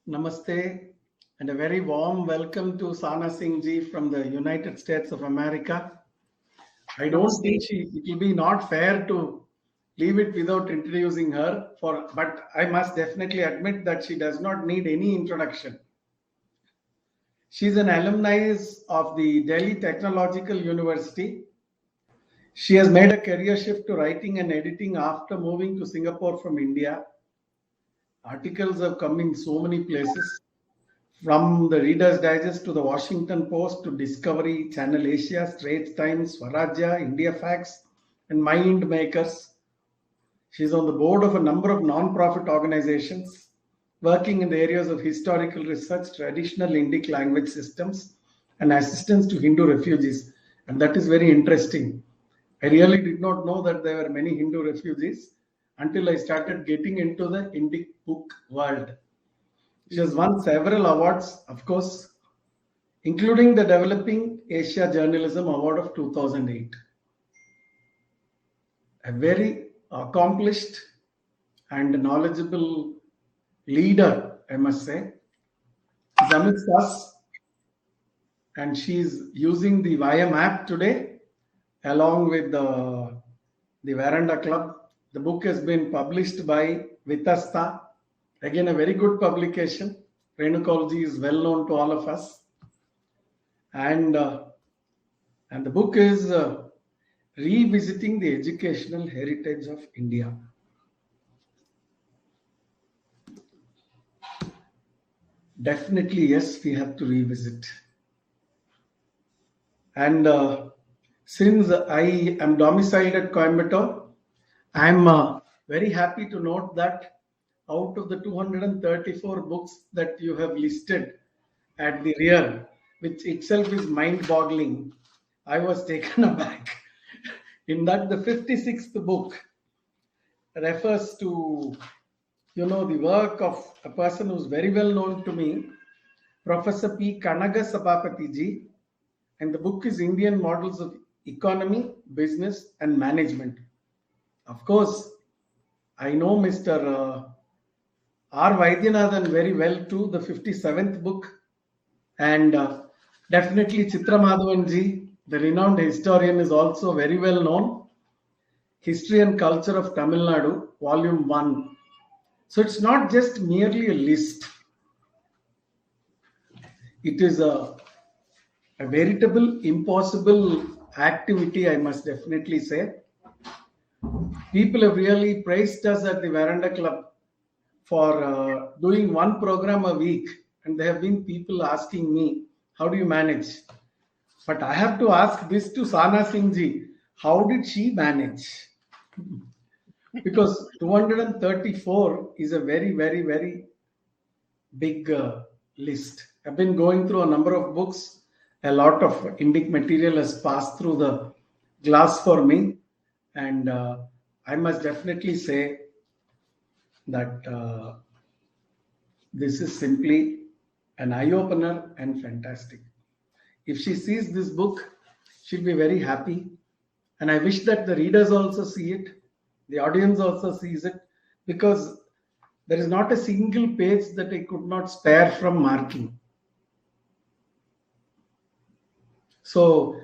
Namaste and a very warm welcome to Sahana Singh ji from the United States of America. I don't think it will be not fair to leave it without introducing her, but I must definitely admit that she does not need any introduction. She's an alumni of the Delhi Technological University. She has made a career shift to writing and editing after moving to Singapore from India. Articles have come in so many places, from the Reader's Digest to the Washington Post to Discovery, Channel Asia, Straits Times, Swarajya, India Facts, and Mind Makers. She's on the board of a number of non-profit organizations working in the areas of historical research, traditional Indic language systems, and assistance to Hindu refugees. And that is very interesting. I really did not know that there were many Hindu refugees until I started getting into the Indic book world. She has won several awards, of course, including the Developing Asia Journalism Award of 2008. A very accomplished and knowledgeable leader, I must say, is amidst us, and she is using the Via app today along with the Verandah Club. The book has been published by Vitasta. Again, a very good publication. Renukalji is well known to all of us. And the book is Revisiting the Educational Heritage of India. Definitely, yes, we have to revisit. And since I am domiciled at Coimbatore, I am very happy to note that out of the 234 books that you have listed at the rear, which itself is mind-boggling, I was taken aback. In that, the 56th book refers to, the work of a person who's very well known to me, Professor P. Kanaga Sabapati ji, and the book is Indian Models of Economy, Business and Management. Of course, I know Mr. R. Vaidyanathan very well too, the 57th book, and definitely Chitra Madhavan ji, the renowned historian, is also very well known. History and Culture of Tamil Nadu, Volume 1. So it's not just merely a list. It is a veritable impossible activity, I must definitely say. People have really praised us at the Verandah Club for doing one program a week, and there have been people asking me, how do you manage? But I have to ask this to Sahana Singh ji, how did she manage? Because 234 is a very, very, very big list. I've been going through a number of books. A lot of Indic material has passed through the glass for me, and I must definitely say that this is simply an eye-opener and fantastic. If she sees this book, she'll be very happy. And I wish that the readers also see it, the audience also sees it, because there is not a single page that I could not spare from marking. So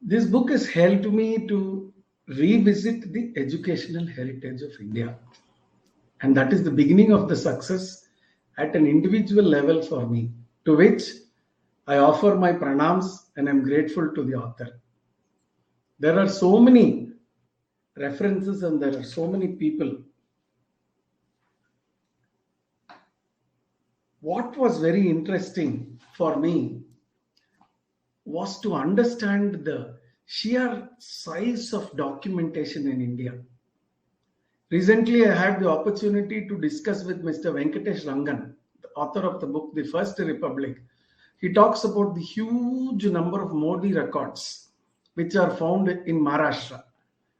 this book has helped me to revisit the educational heritage of India. And that is the beginning of the success at an individual level for me, to which I offer my pranams and I'm grateful to the author. There are so many references and there are so many people. What was very interesting for me was to understand the sheer size of documentation in India. Recently, I had the opportunity to discuss with Mr. Venkatesh Rangan, the author of the book, The First Republic. He talks about the huge number of Modi records which are found in Maharashtra.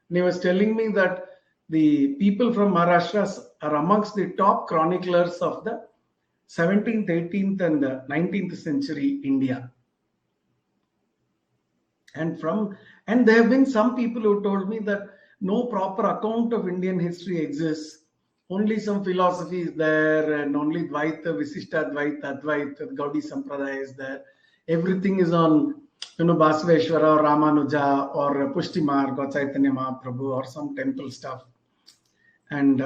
And he was telling me that the people from Maharashtra are amongst the top chroniclers of the 17th, 18th and the 19th century India. And there have been some people who told me that no proper account of Indian history exists. only some philosophy is there, and only Dvaita, Visishta Dvaita, Advaita, Gaudi Sampradaya is there. Everything is on, Basaveshwara or Ramanuja or Pushtimarg or Chaitanya Mahaprabhu or some temple stuff. And,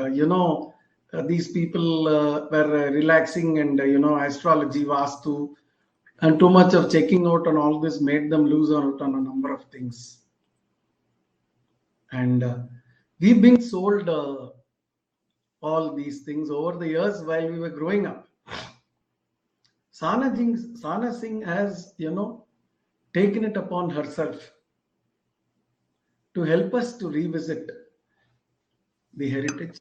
these people were relaxing, and, astrology, Vastu, and too much of checking out on all this made them lose out on a number of things. And we've been sold all these things over the years while we were growing up. Sahana Singh has, taken it upon herself to help us to revisit the heritage.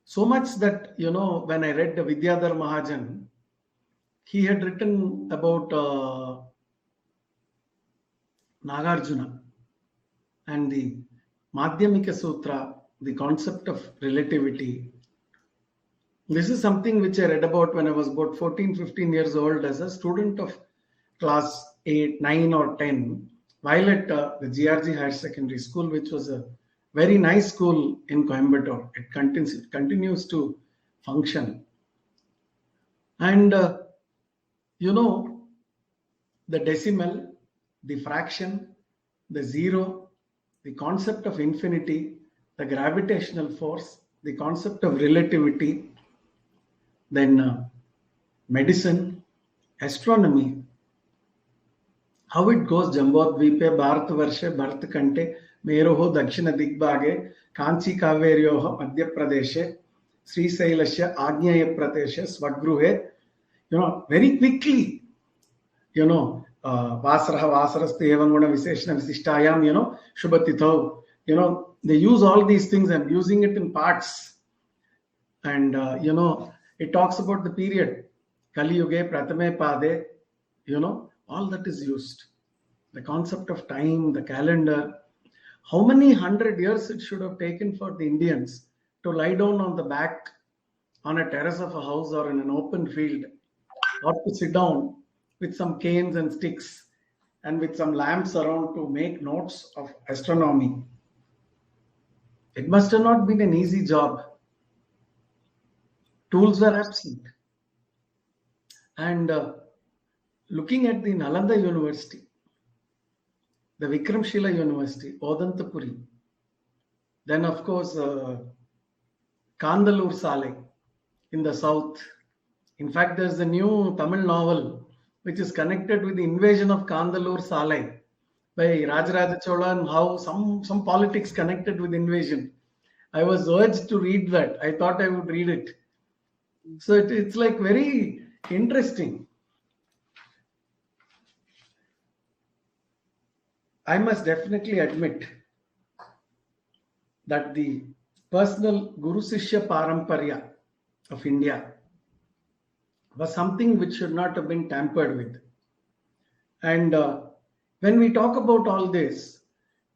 So much that, when I read the Vidyadhar Mahajan, he had written about Nagarjuna and the Madhyamika Sutra, the concept of relativity. This is something which I read about when I was about 14, 15 years old as a student of class 8, 9 or 10, while at the GRG Higher Secondary School, which was a very nice school in Coimbatore. It continues to function. And, the decimal, the fraction, the zero, the concept of infinity, the gravitational force, the concept of relativity, then medicine, astronomy, how it goes Jambodvipe, Bharatavarshe, Bharatakante, Meroho, Dakshina Digbage, Kanchi Kaveryoho, Madhya Pradeshe, Sri Sailasya, Agnyaya Pradeshe, Svagruhe, very quickly, Vasaraste Evanguna Viseshna Visishtayam, Shubhatitho, they use all these things. I'm using it in parts. And, it talks about the period. Kali Yuge, Pratame Pade, all that is used. The concept of time, the calendar, how many 100 years it should have taken for the Indians to lie down on the back on a terrace of a house or in an open field, or to sit down with some canes and sticks and with some lamps around to make notes of astronomy. It must have not been an easy job. Tools were absent. And looking at the Nalanda University, the Vikramshila University, Odantapuri, then of course Kandalur Sale in the south. In fact, there's a new Tamil novel which is connected with the invasion of Kandalur Sale by Rajaraja Chola, and how some politics connected with invasion. I was urged to read that. I thought I would read it. So it's like very interesting. I must definitely admit that the personal Guru Sishya Paramparya of India was something which should not have been tampered with. And when we talk about all this,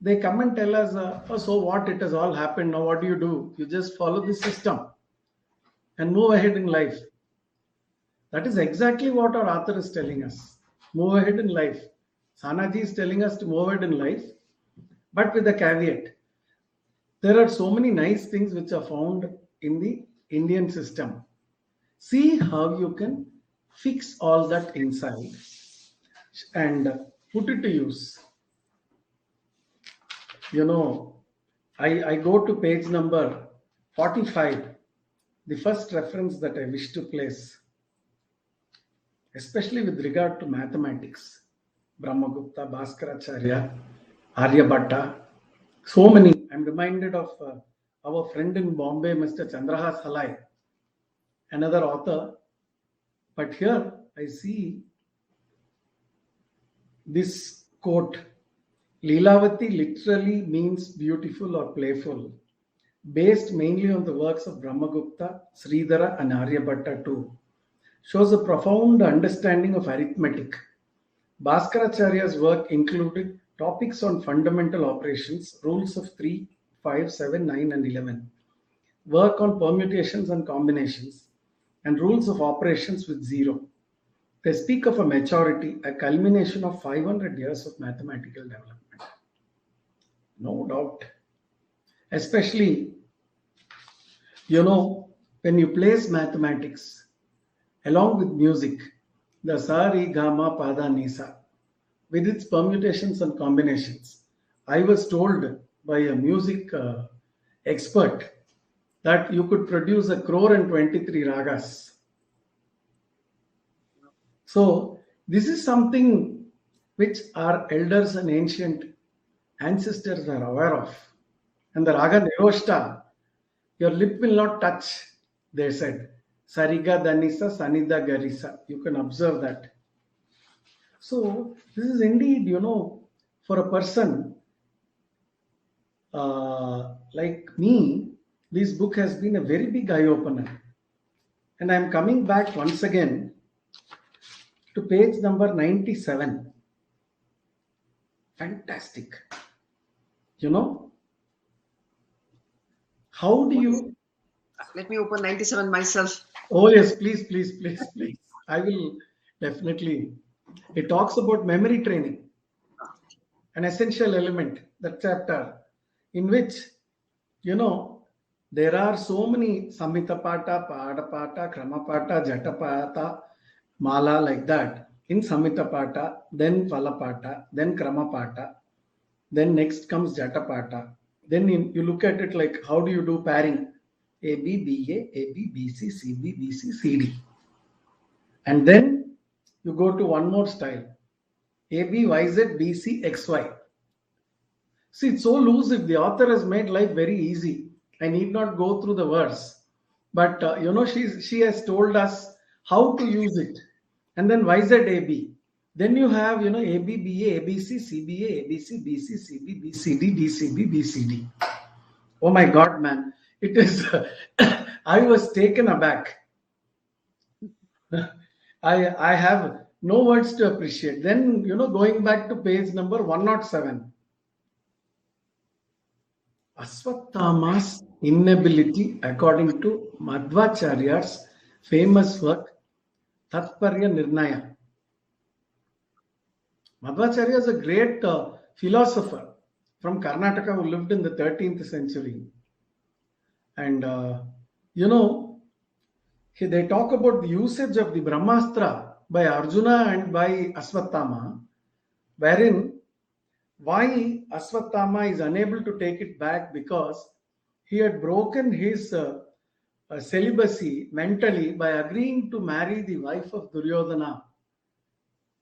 they come and tell us, oh, so what, it has all happened. Now what do? You just follow the system and move ahead in life. That is exactly what our author is telling us. Move ahead in life. Sanaji is telling us to move ahead in life, but with a caveat. There are so many nice things which are found in the Indian system. See how you can fix all that inside and put it to use. I go to page number 45, the first reference that I wish to place, especially with regard to mathematics. Brahmagupta, Bhaskaracharya, Aryabhatta, so many. I'm reminded of our friend in Bombay, Mr. Chandrahas Halai, another author. But here I see this quote, Leelavati literally means beautiful or playful, based mainly on the works of Brahmagupta, Sridhara and Aryabhatta too. Shows a profound understanding of arithmetic. Bhaskaracharya's work included topics on fundamental operations, rules of 3, 5, 7, 9 and 11, work on permutations and combinations, and rules of operations with zero. They speak of a maturity, a culmination of 500 years of mathematical development. No doubt. Especially When you place mathematics along with music, the sa, re, ga, ma, pa, da, ni, sa, with its permutations and combinations, I was told by a music expert that you could produce 1,23 ragas. So this is something which our elders and ancient ancestors are aware of. And the raga niroshta, your lip will not touch, they said. Sariga danisa sanida garisa. You can observe that. So this is indeed, for a person like me, this book has been a very big eye opener. And I'm coming back once again to page number 97. Fantastic. How do you. Let me open 97 myself. Oh, yes, please, please, please, please. I will definitely. It talks about memory training, an essential element, that chapter, in which, there are so many Samhita Pata, Pada Pata, Krama Pata, Jata Pata, Mala, like that. In Samhita Pata, then Phala Pata, then Krama Pata, then next comes Jata Pata. Then you look at it like, how do you do pairing? A, B, B, A, B, B, C, C, B, B, C, C, D. And then you go to one more style. A, B, Y, Z, B, C, X, Y. See, it's so loose. If the author has made life very easy, I need not go through the verse. But, she has told us how to use it. And then Y, Z, A, B. Then you have, A, B, B, A, B, C, C, B, A, B, C, B, C, C, B, B, C, D, D, C, B, B, C, D. Oh my God, man. It is, I was taken aback. I have no words to appreciate. Then, going back to page number 107. Aswattama's inability, according to Madhvacharya's famous work, Tatparya Nirnaya. Madhvacharya is a great philosopher from Karnataka who lived in the 13th century. And, they talk about the usage of the Brahmastra by Arjuna and by Aswattama, wherein why Aswattama is unable to take it back because he had broken his celibacy mentally by agreeing to marry the wife of Duryodhana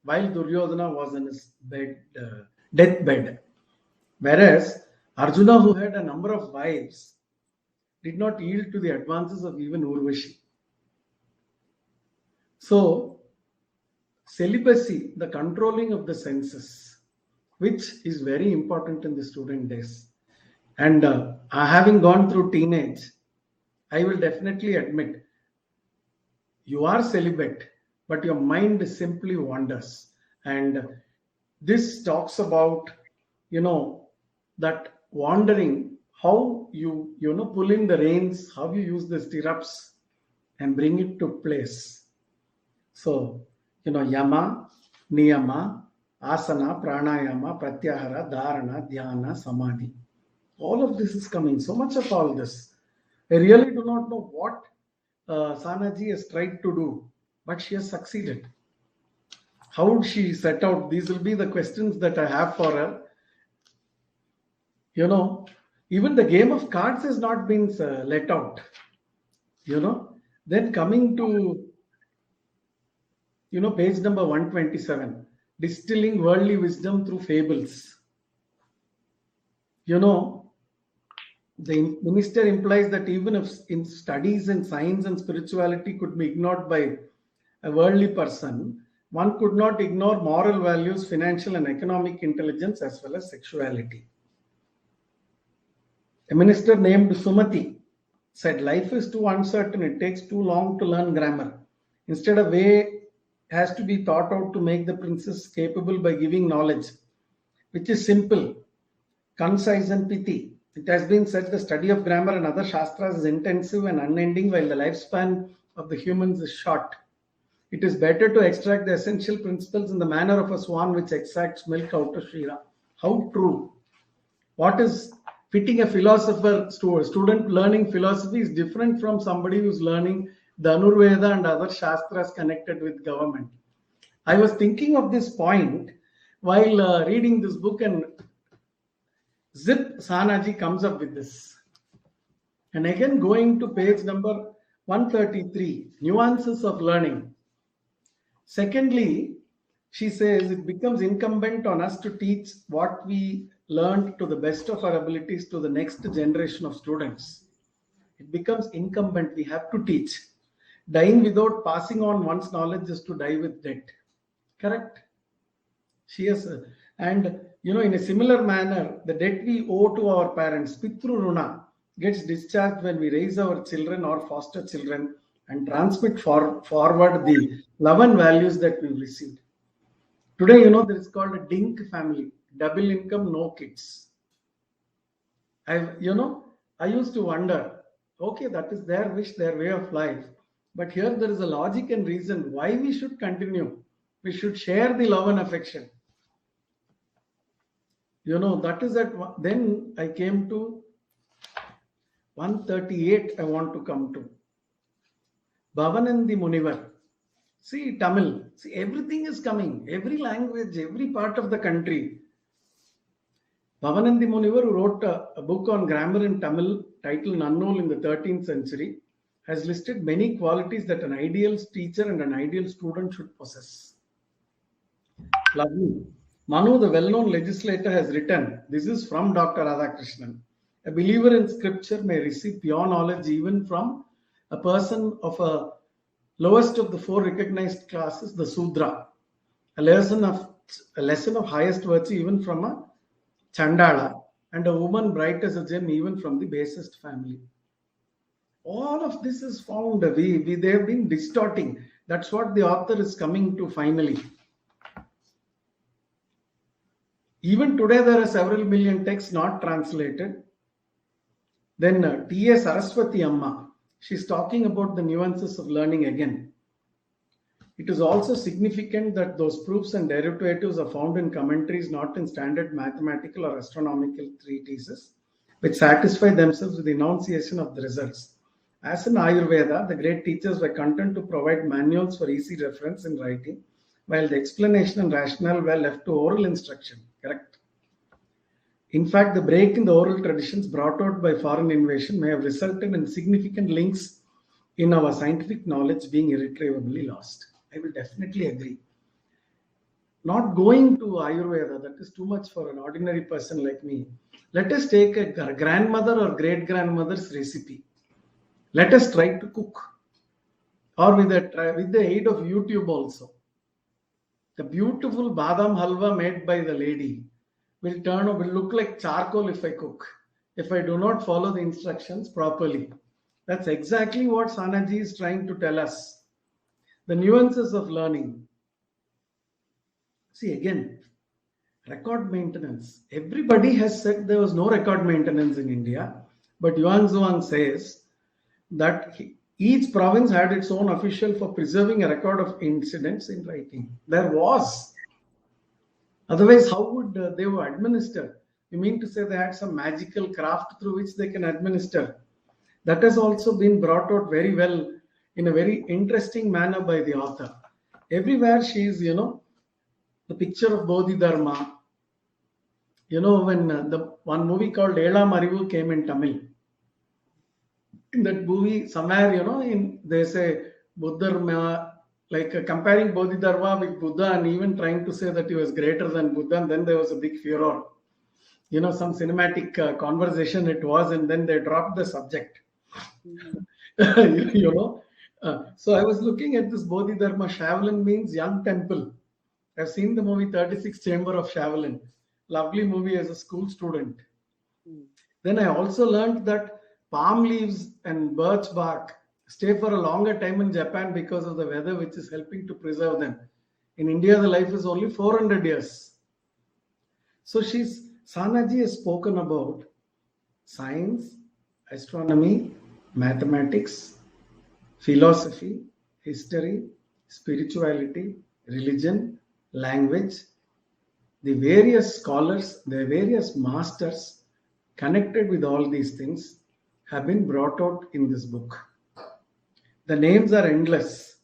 while Duryodhana was in his deathbed. Whereas Arjuna, who had a number of wives, did not yield to the advances of even Urvashi. So, celibacy, the controlling of the senses, which is very important in the student days. And having gone through teenage, I will definitely admit, you are celibate, but your mind simply wanders. And this talks about, that wandering, how you, pull in the reins, how you use the stirrups and bring it to place. So, yama, niyama, asana, pranayama, pratyahara, dharana, dhyana, samadhi. All of this is coming. So much of all this. I really do not know what Sanaji has tried to do, but she has succeeded. How would she set out? These will be the questions that I have for her. Even the game of cards has not been let out. Then coming to page number 127, distilling worldly wisdom through fables. The minister implies that even if in studies in science and spirituality could be ignored by a worldly person, one could not ignore moral values, financial and economic intelligence, as well as sexuality. A minister named Sumati said, life is too uncertain, it takes too long to learn grammar. Instead, a way has to be thought out to make the princess capable by giving knowledge, which is simple, concise and pithy. It has been said the study of grammar and other shastras is intensive and unending, while the lifespan of the humans is short. It is better to extract the essential principles in the manner of a swan which extracts milk out of Shira. How true. What is fitting a philosopher student learning philosophy is different from somebody who's learning the Anurveda and other Shastras connected with government. I was thinking of this point while reading this book, and Zip Sanaji comes up with this. And again, going to page number 133, nuances of learning. Secondly, she says it becomes incumbent on us to teach what we learned to the best of our abilities to the next generation of students. It becomes incumbent, we have to teach. Dying without passing on one's knowledge is to die with debt. Correct? She has, and in a similar manner, the debt we owe to our parents, Pitru Runa, gets discharged when we raise our children or foster children and transmit forward the love and values that we've received. Today, there is called a DINK family, double income, no kids. I used to wonder, okay, that is their wish, their way of life. But here there is a logic and reason why we should continue. We should share the love and affection. That is that. Then I came to 138. I want to come to Bhavanandi Munivar. See, Tamil. See, everything is coming. Every language, every part of the country. Bhavanandi Munivar, who wrote a book on grammar in Tamil titled Nannul in the 13th century, has listed many qualities that an ideal teacher and an ideal student should possess. Lovely. Manu, the well-known legislator, has written, this is from Dr. Radhakrishnan, a believer in scripture may receive pure knowledge even from a person of a lowest of the four recognized classes, the Sudra. A lesson of highest virtue even from a Chandala, and a woman bright as a gem even from the basest family. All of this is found. They have been distorting. That's what the author is coming to finally. Even today, there are several million texts not translated. Then T.A. Saraswati Amma, she's talking about the nuances of learning again. It is also significant that those proofs and derivatives are found in commentaries, not in standard mathematical or astronomical treatises, which satisfy themselves with the enunciation of the results. As in Ayurveda, the great teachers were content to provide manuals for easy reference in writing, while the explanation and rationale were left to oral instruction. Correct. In fact, the break in the oral traditions brought out by foreign invasion may have resulted in significant links in our scientific knowledge being irretrievably lost. I will definitely agree. Not going to Ayurveda, that is too much for an ordinary person like me. Let us take a grandmother or great-grandmother's recipe. Let us try to cook. Or with the aid of YouTube also. The beautiful badam halwa made by the lady will look like charcoal if I cook, if I do not follow the instructions properly. That's exactly what Sanaji is trying to tell us. The nuances of learning. See, again, record maintenance. Everybody has said there was no record maintenance in India, but Yuan Zhuang says that each province had its own official for preserving a record of incidents in writing. There was. Otherwise, how would they administer? You mean to say they had some magical craft through which they can administer? That has also been brought out very well in a very interesting manner by the author. Everywhere she is, the picture of Bodhidharma. When the one movie called Ela Marivu came in Tamil. In that movie, somewhere, they say Buddha, like comparing Bodhidharma with Buddha and even trying to say that he was greater than Buddha. And then there was a big furor. Some cinematic conversation it was, and then they dropped the subject. So I was looking at this Bodhidharma. Shaolin means young temple. I've seen the movie 36 Chamber of Shaolin. Lovely movie as a school student. Then I also learned that palm leaves and birch bark stay for a longer time in Japan because of the weather, which is helping to preserve them. In India, the life is only 400 years. So Sanaji has spoken about science, astronomy, mathematics, philosophy, history, spirituality, religion, language, the various scholars, the various masters connected with all these things have been brought out in this book. The names are endless.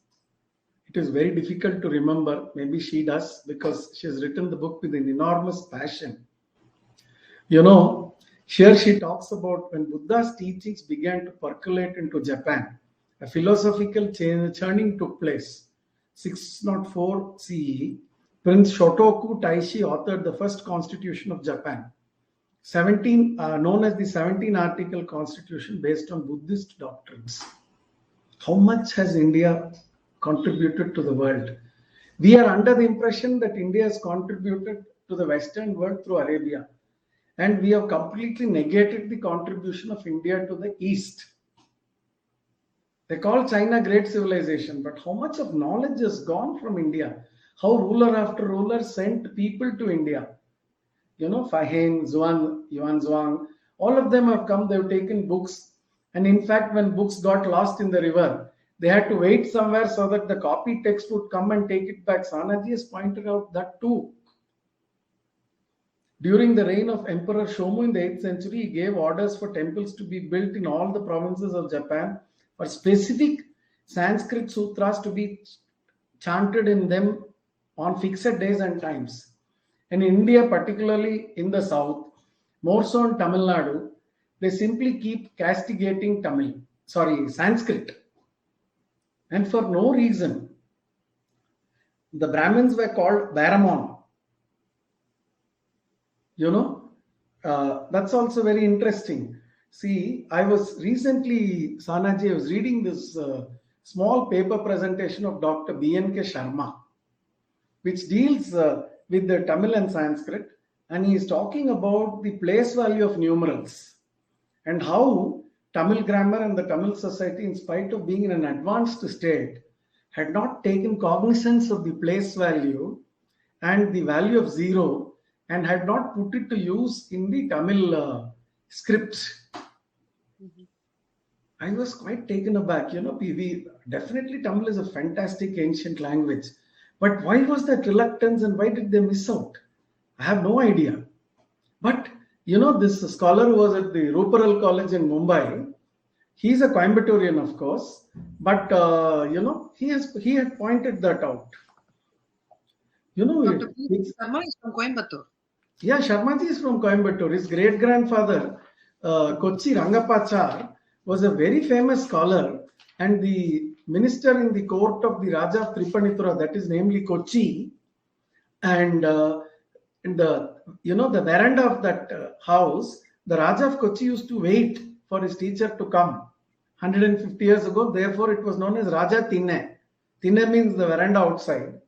It is very difficult to remember. Maybe she does because she has written the book with an enormous passion. Here she talks about when Buddha's teachings began to percolate into Japan, a philosophical churning took place. 604 CE, Prince Shotoku Taishi authored the first constitution of Japan, known as the 17 article constitution based on Buddhist doctrines. How much has India contributed to the world? We are under the impression that India has contributed to the Western world through Arabia, and we have completely negated the contribution of India to the East. They call China great civilization, but how much of knowledge has gone from India? How ruler after ruler sent people to India? Fahen, Yuan Zhuang, all of them have come, they've taken books. And in fact, when books got lost in the river, they had to wait somewhere so that the copy text would come and take it back. Sanaji has pointed out that too. During the reign of Emperor Shomu in the 8th century, he gave orders for temples to be built in all the provinces of Japan, for specific Sanskrit sutras to be chanted in them on fixed days and times. And in India, particularly in the south, more so in Tamil Nadu, they simply keep castigating Sanskrit. And for no reason. The Brahmins were called Baramon. That's also very interesting. See, I was recently, Sanaji, I was reading this small paper presentation of Dr. B.N.K. Sharma, which deals with the Tamil and Sanskrit, and he is talking about the place value of numerals and how Tamil grammar and the Tamil society, in spite of being in an advanced state, had not taken cognizance of the place value and the value of zero and had not put it to use in the Tamil scripts. Mm-hmm. I was quite taken aback. Definitely Tamil is a fantastic ancient language. But why was that reluctance and why did they miss out? I have no idea. But, this scholar who was at the Ruparal College in Mumbai, he's a Coimbatorian, of course, but, he had pointed that out. Dr. Sharma is from Coimbatore. Yeah, Sharmaji is from Coimbatore. His great-grandfather, Kochi Rangapachar, was a very famous scholar and the minister in the court of the Raja of Tripanithura, that is namely Kochi, and in the veranda of that house, the Raja of Kochi used to wait for his teacher to come 150 years ago. Therefore, it was known as Raja Tinne. Tinne means the veranda outside.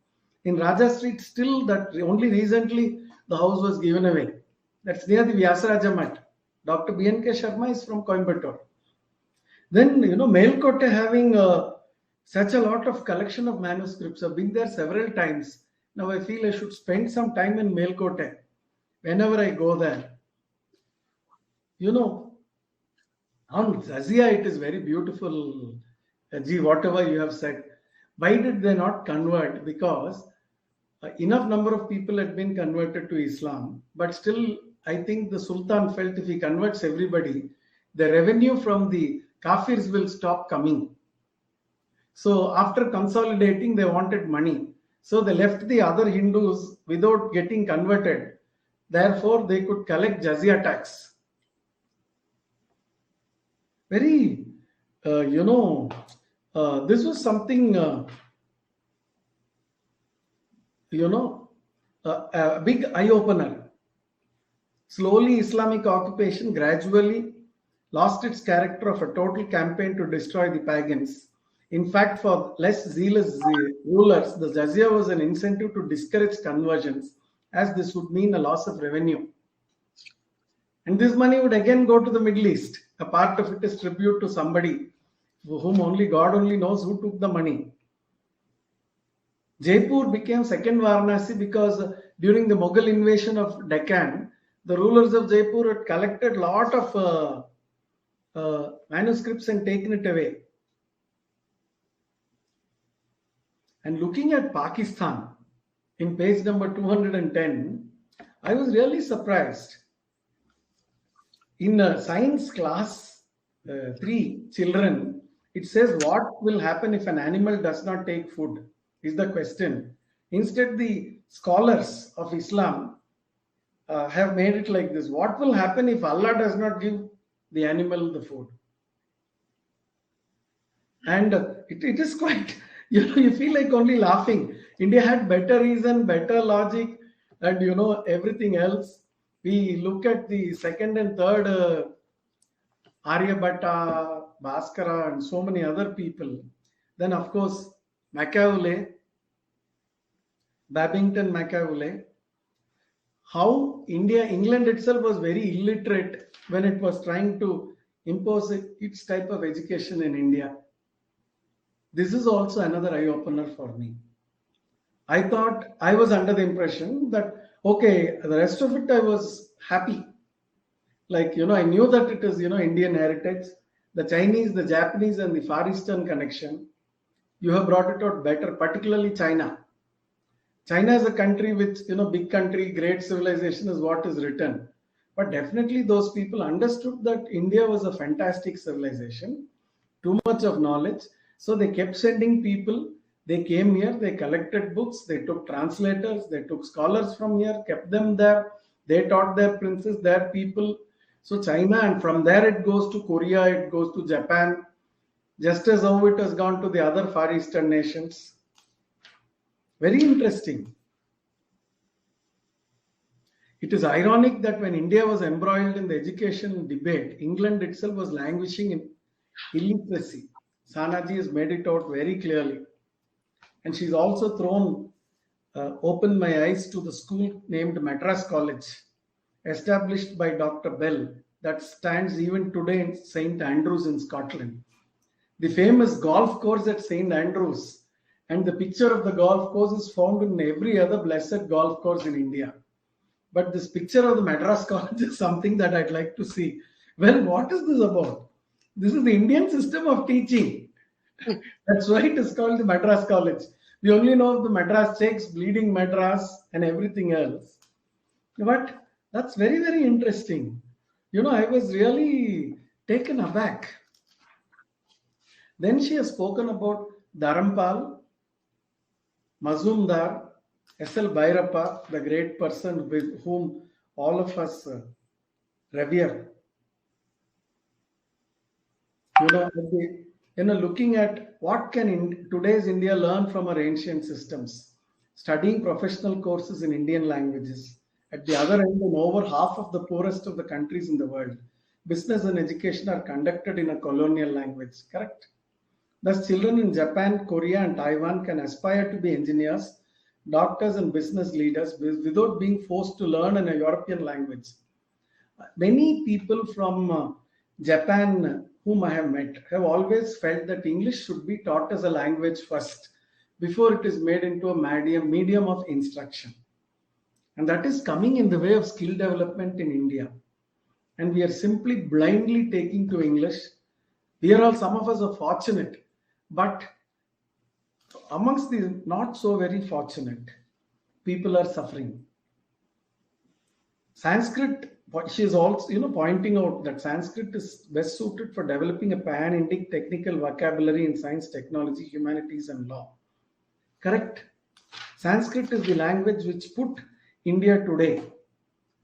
In Raja Street, still that only recently the house was given away. That's near the Vyasaraja Mat. Dr. B.N.K. Sharma is from Coimbatore. Then, Melkote having such a lot of collection of manuscripts. I've been there several times. Now I feel I should spend some time in Melkote whenever I go there. On Jazia, it is very beautiful. Whatever you have said. Why did they not convert? Because enough number of people had been converted to Islam. But still, I think the Sultan felt if he converts everybody, the revenue from the Kafirs will stop coming. So after consolidating, they wanted money. So they left the other Hindus without getting converted. Therefore, they could collect jizya tax. Very, this was something, a big eye-opener. Slowly, Islamic occupation gradually lost its character of a total campaign to destroy the pagans. In fact, for less zealous rulers, the jizya was an incentive to discourage conversions, as this would mean a loss of revenue. And this money would again go to the Middle East. A part of it is tribute to somebody whom only God only knows who took the money. Jaipur became second Varanasi because during the Mughal invasion of Deccan, the rulers of Jaipur had collected a lot of manuscripts and taken it away. And looking at Pakistan in page number 210, I was really surprised. in a science class 3 children, it says what will happen if an animal does not take food is the question. Instead, the scholars of Islam have made it like this: what will happen if Allah does not give the animal the food? And it is quite, you feel like only laughing. India had better reason, better logic, and everything else. We look at the second and third Aryabhatta, Bhaskara, and so many other people. Then, of course, Machiavelli, Babington Machiavelli. How England itself was very illiterate when it was trying to impose its type of education in India. This is also another eye opener for me. I thought, I was under the impression that, okay, the rest of it I was happy. Like, I knew that it is, Indian heritage, the Chinese, the Japanese, and the Far Eastern connection. You have brought it out better, particularly China. China is a country which, big country, great civilization is what is written. But definitely those people understood that India was a fantastic civilization, too much of knowledge. So they kept sending people. They came here, they collected books, they took translators, they took scholars from here, kept them there. They taught their princes, their people. So China, and from there it goes to Korea, it goes to Japan, just as how it has gone to the other Far Eastern nations. Very interesting. It is ironic that when India was embroiled in the education debate, England itself was languishing in illiteracy. Sanaji has made it out very clearly. And she's also opened my eyes to the school named Madras College, established by Dr. Bell, that stands even today in St. Andrews in Scotland. The famous golf course at St. Andrews, and the picture of the golf course is found in every other blessed golf course in India. But this picture of the Madras College is something that I'd like to see. Well, what is this about? This is the Indian system of teaching. That's why it is called the Madras College. We only know of the Madras Czechs, bleeding Madras, and everything else. But that's very, very interesting. I was really taken aback. Then she has spoken about Dharampal, Mazumdar, S.L. Bhairappa, the great person with whom all of us revere. Looking at what can today's India learn from our ancient systems, studying professional courses in Indian languages. At the other end, in over half of the poorest of the countries in the world, business and education are conducted in a colonial language, correct? Thus, children in Japan, Korea, and Taiwan can aspire to be engineers, doctors, and business leaders without being forced to learn in a European language. Many people from Japan whom I have met have always felt that English should be taught as a language first before it is made into a medium of instruction. And that is coming in the way of skill development in India. And we are simply blindly taking to English. Some of us are fortunate, but amongst the not so very fortunate, people are suffering. Sanskrit, she is also pointing out that Sanskrit is best suited for developing a pan-Indic technical vocabulary in science, technology, humanities, and law. Correct. Sanskrit is the language which put India today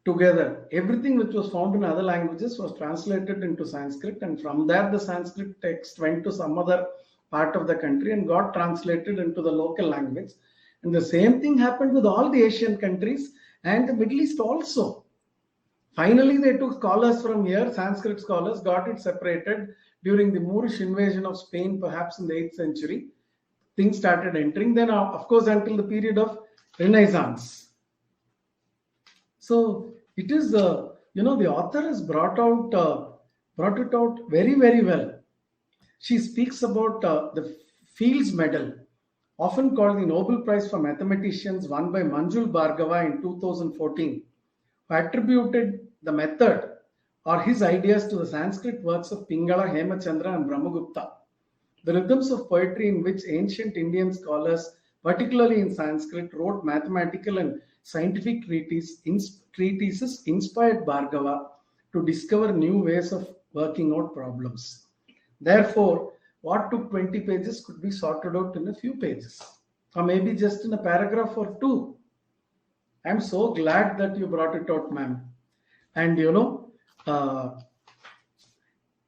together. Everything which was found in other languages was translated into Sanskrit, and from there the Sanskrit text went to some other part of the country and got translated into the local language. And the same thing happened with all the Asian countries and the Middle East also. Finally, they took scholars from here, Sanskrit scholars, got it separated during the Moorish invasion of Spain, perhaps in the 8th century. Things started entering. Then, of course, until the period of Renaissance. So it is, the author has brought it out very, very well. She speaks about the Fields Medal, often called the Nobel Prize for Mathematicians, won by Manjul Bhargava in 2014, who attributed the method or his ideas to the Sanskrit works of Pingala, Hemachandra, and Brahmagupta. The rhythms of poetry in which ancient Indian scholars, particularly in Sanskrit, wrote mathematical and scientific treatises inspired Bhargava, to discover new ways of working out problems. Therefore, what took 20 pages could be sorted out in a few pages, or maybe just in a paragraph or two. I'm so glad that you brought it out, ma'am. And uh,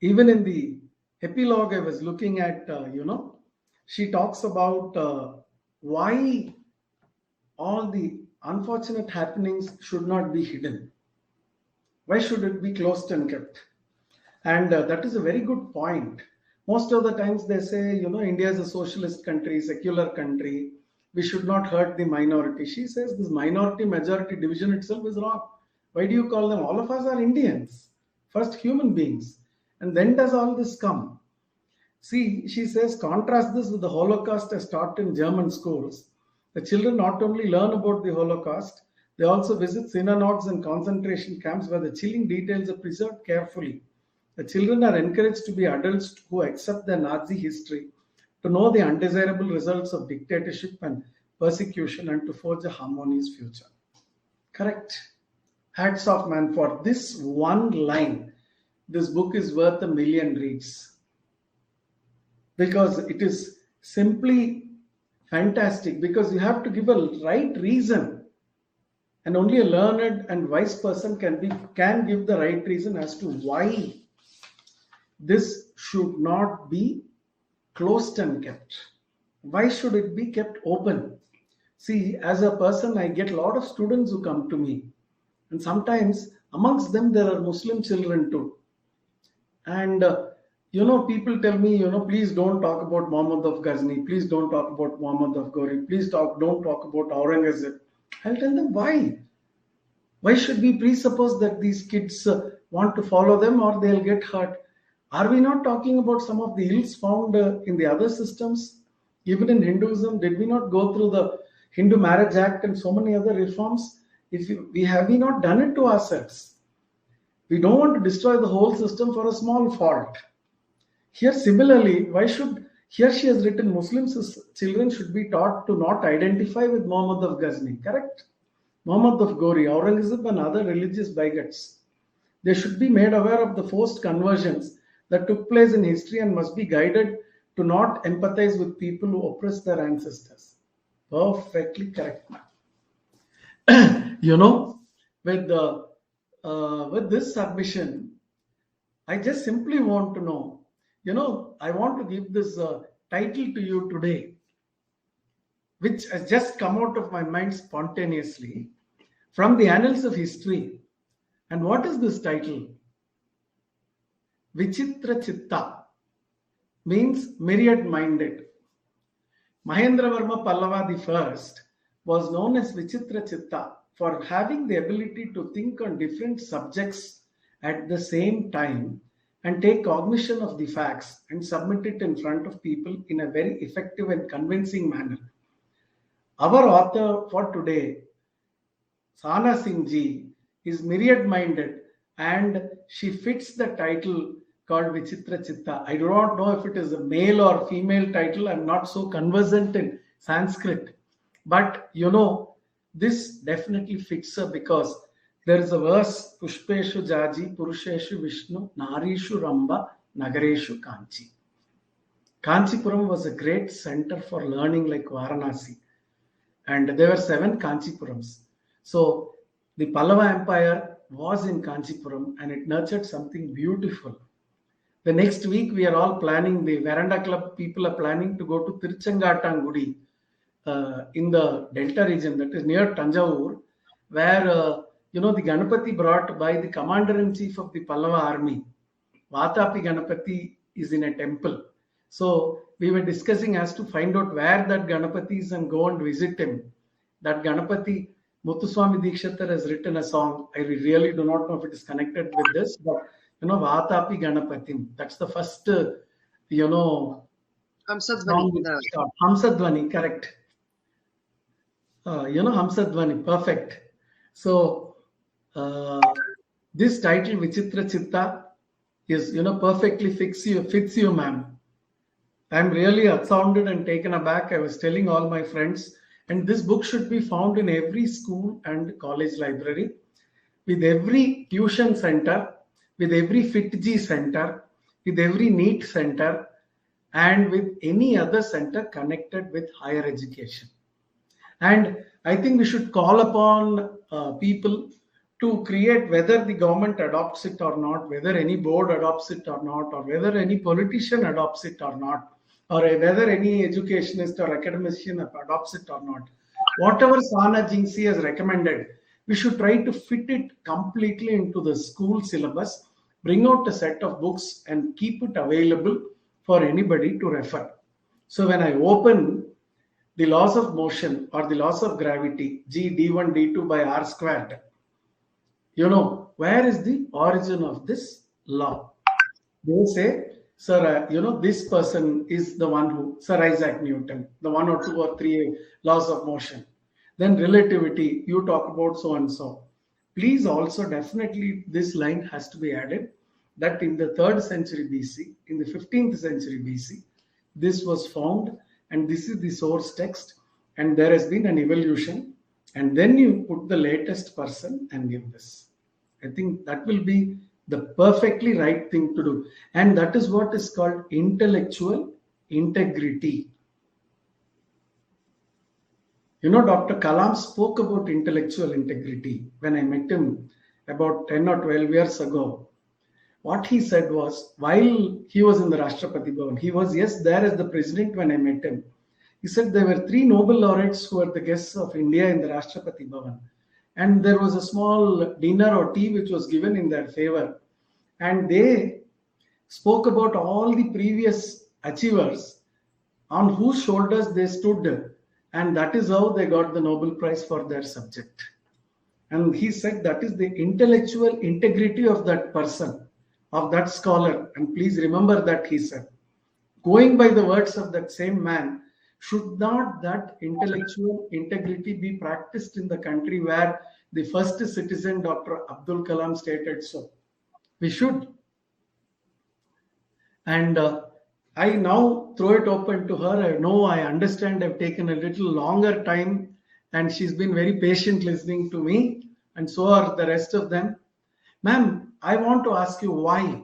even in the epilogue, I was looking at, she talks about why all the unfortunate happenings should not be hidden. Why should it be closed and kept? And that is a very good point. Most of the times they say, India is a socialist country, secular country. We should not hurt the minority. She says this minority majority division itself is wrong. Why do you call them? All of us are Indians, first human beings. And then does all this come? See, she says, contrast this with the Holocaust as taught in German schools. The children not only learn about the Holocaust, they also visit synagogues and concentration camps where the chilling details are preserved carefully. The children are encouraged to be adults who accept their Nazi history, to know the undesirable results of dictatorship and persecution, and to forge a harmonious future. Correct. Hats off, man. For this one line, this book is worth 1,000,000 reads. Because it is simply fantastic, because you have to give a right reason, and only a learned and wise person can give the right reason as to why this should not be closed and kept. Why should it be kept open? See, as a person, I get a lot of students who come to me, and sometimes amongst them there are Muslim children too. And people tell me, please don't talk about Muhammad of Ghazni, please don't talk about Muhammad of Ghori, please don't talk about Aurangzeb. I'll tell them why. Why should we presuppose that these kids want to follow them or they'll get hurt? Are we not talking about some of the ills found in the other systems? Even in Hinduism, did we not go through the Hindu Marriage Act and so many other reforms? Have we not done it to ourselves? We don't want to destroy the whole system for a small fault. Here, similarly, here she has written Muslims children should be taught to not identify with Muhammad of Ghazni, correct? Muhammad of Ghori, Aurangzeb and other religious bigots. They should be made aware of the forced conversions that took place in history and must be guided to not empathize with people who oppressed their ancestors. Perfectly correct, ma'am. With this submission, I just simply want to know, I want to give this title to you today, which has just come out of my mind spontaneously from the annals of history. And what is this title? Vichitra Chitta means myriad-minded. Mahendravarma Pallava I was known as Vichitra Chitta for having the ability to think on different subjects at the same time and take cognition of the facts and submit it in front of people in a very effective and convincing manner. Our author for today, Sahana Singh ji, is myriad-minded and she fits the title called Vichitra Chitta. I do not know if it is a male or female title. I'm not so conversant in Sanskrit. But this definitely fits her because there is a verse, Pushpeshu Jaji, Purusheshu Vishnu, Narishu Ramba, Nagareshu Kanchi. Kanchipuram was a great center for learning like Varanasi. And there were 7 Kanchipurams. So the Pallava Empire was in Kanchipuram and it nurtured something beautiful. The next week, we are all planning, the Verandah Club people are planning to go to Tiruchengatangudi in the Delta region, that is near Tanjavur, where, the Ganapati brought by the commander-in-chief of the Pallava army, Vatapi Ganapati, is in a temple. So we were discussing as to find out where that Ganapati is and go and visit him. That Ganapati, Muthuswami Dikshatar has written a song. I really do not know if it is connected with this, but Vatapi Ganapatim. That's the first, Hamsadvani, correct. Hamsadvani, perfect. So, this title, Vichitra Chitta, is, perfectly fits you, ma'am. I'm really astounded and taken aback. I was telling all my friends, and this book should be found in every school and college library, with every tuition center, with every FitG center, with every NEET center, and with any other center connected with higher education. And I think we should call upon people to create, whether the government adopts it or not, whether any board adopts it or not, or whether any politician adopts it or not, or whether any educationist or academician adopts it or not. Whatever Sahana Singh has recommended, we should try to fit it completely into the school syllabus, bring out a set of books and keep it available for anybody to refer. So when I open the laws of motion or the laws of gravity, G d1 d2 by r squared, where is the origin of this law? They say, sir, this person is the one who, Sir Isaac Newton, the one or two or three laws of motion. Then relativity, you talk about so and so. Please also definitely this line has to be added that in the 3rd century BC, in the 15th century BC, this was found and this is the source text and there has been an evolution, and then you put the latest person and give this. I think that will be the perfectly right thing to do, and that is what is called intellectual integrity. Dr. Kalam spoke about intellectual integrity when I met him about 10 or 12 years ago. What he said was, while he was in the Rashtrapati Bhavan, he was, yes, there as the president when I met him. He said there were 3 Nobel laureates who were the guests of India in the Rashtrapati Bhavan. And there was a small dinner or tea which was given in their favor. And they spoke about all the previous achievers on whose shoulders they stood. And that is how they got the Nobel Prize for their subject. And he said that is the intellectual integrity of that person, of that scholar. And please remember that he said, going by the words of that same man, should not that intellectual integrity be practiced in the country where the first citizen, Dr. Abdul Kalam, stated so? We should. And I now throw it open to her. I know, I understand I've taken a little longer time and she's been very patient listening to me, and so are the rest of them. Ma'am, I want to ask you why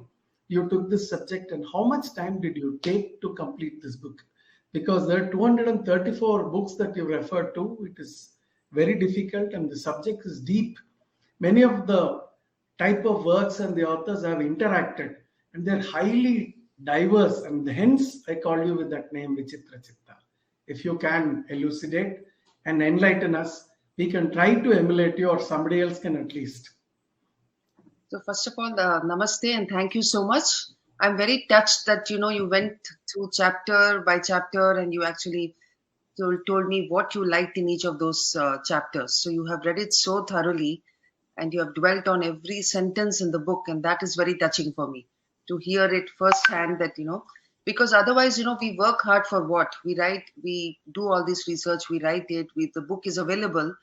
you took this subject and how much time did you take to complete this book? Because there are 234 books that you referred to. It is very difficult and the subject is deep. Many of the type of works and the authors have interacted and they're highly diverse, and hence I call you with that name, Vichitra Chitta. If you can elucidate and enlighten us, we can try to emulate you, or somebody else can at least. So first of all, namaste and thank you so much. I'm very touched that you went through chapter by chapter and you actually told me what you liked in each of those chapters. So you have read it so thoroughly and you have dwelt on every sentence in the book, and that is very touching for me to hear it firsthand. That because otherwise we work hard for what we write, we do all this research, we write it, the book is available.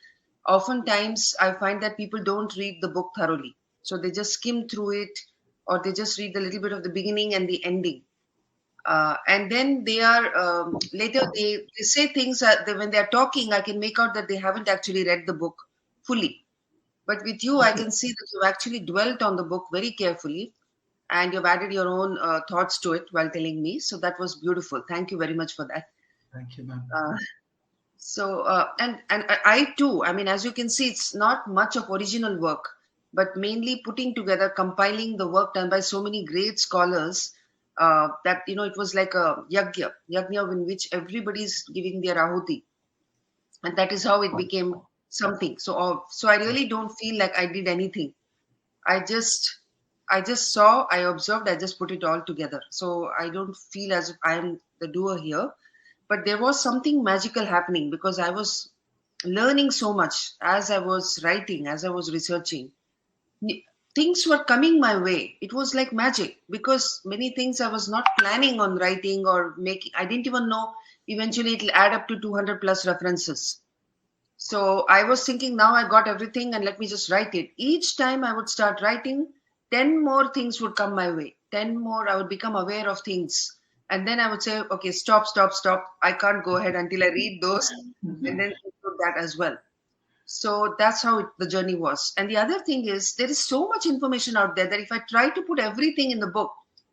Oftentimes I find that people don't read the book thoroughly, so they just skim through it, or they just read a little bit of the beginning and the ending, and then they are later they say things that when they are talking, I can make out that they haven't actually read the book fully. But with you, I can see that you've actually dwelt on the book very carefully, and you've added your own thoughts to it while telling me. So that was beautiful. Thank you very much for that. Thank you, ma'am. And I too, I mean, as you can see, it's not much of original work, but mainly putting together, compiling the work done by so many great scholars, that it was like a yagya in which everybody's giving their ahuti, and that is how it became something. So I really don't feel like I did anything. I just saw, I observed, I just put it all together. So I don't feel as if I am the doer here, but there was something magical happening because I was learning so much as I was writing, as I was researching. Things were coming my way. It was like magic, because many things I was not planning on writing or making. I didn't even know eventually it'll add up to 200 plus references. So I was thinking, now I got everything and let me just write it. Each time I would start writing, 10 more things would come my way. 10 more, I would become aware of things. And then I would say, okay, stop. I can't go ahead until I read those and then include that as well. So that's how the journey was. And the other thing is, there is so much information out there that if I try to put everything in the book,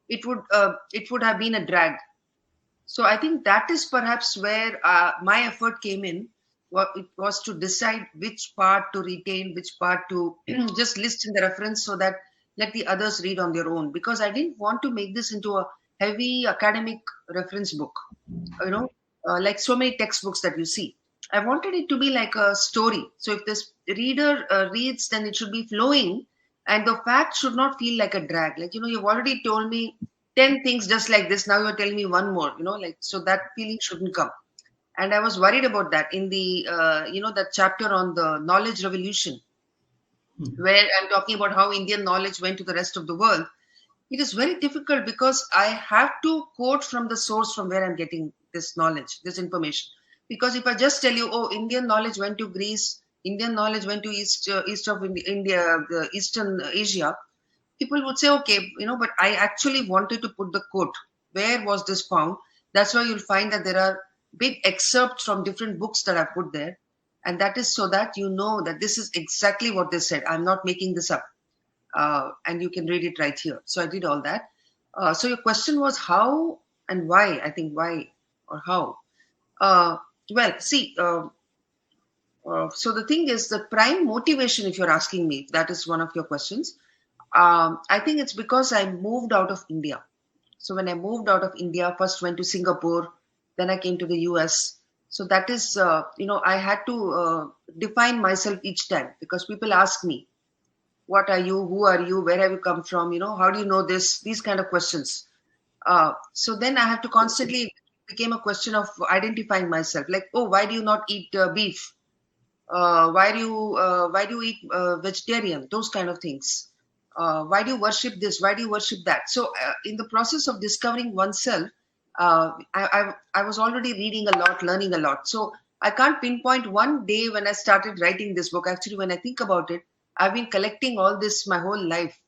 it would have been a drag. So I think that is perhaps where my effort came in. It was to decide which part to retain, which part to just list in the reference, so that let the others read on their own. Because I didn't want to make this into a heavy academic reference book, like so many textbooks that you see. I wanted it to be like a story. So if this reader reads, then it should be flowing, and the fact should not feel like a drag. Like, you've already told me 10 things just like this. Now you're telling me one more, like, so that feeling shouldn't come. And I was worried about that in the, that chapter on the knowledge revolution, where I'm talking about how Indian knowledge went to the rest of the world. It is very difficult because I have to quote from the source from where I'm getting this knowledge, this information. Because if I just tell you, oh, Indian knowledge went to Greece, Indian knowledge went to east of India, Eastern Asia, people would say, okay, but I actually wanted to put the quote. Where was this found? That's why you'll find that there are big excerpts from different books that I put there. And that is so that you know that this is exactly what they said. I'm not making this up. And you can read it right here. So I did all that. So your question was how and why. I think why or how. Well, see, so the thing is, the prime motivation, if you're asking me, that is one of your questions. I think it's because I moved out of India. So when I moved out of India, first went to Singapore, then I came to the US. So that is, I had to define myself each time, because people ask me, what are you? Who are you? Where have you come from? How do you know this? These kind of questions. So then I have to constantly, became a question of identifying myself. Like, oh, why do you not eat beef? Why do you eat vegetarian? Those kind of things. Why do you worship this? Why do you worship that? So in the process of discovering oneself, I was already reading a lot, learning a lot. So I can't pinpoint one day when I started writing this book. Actually, when I think about it, I've been collecting all this my whole life,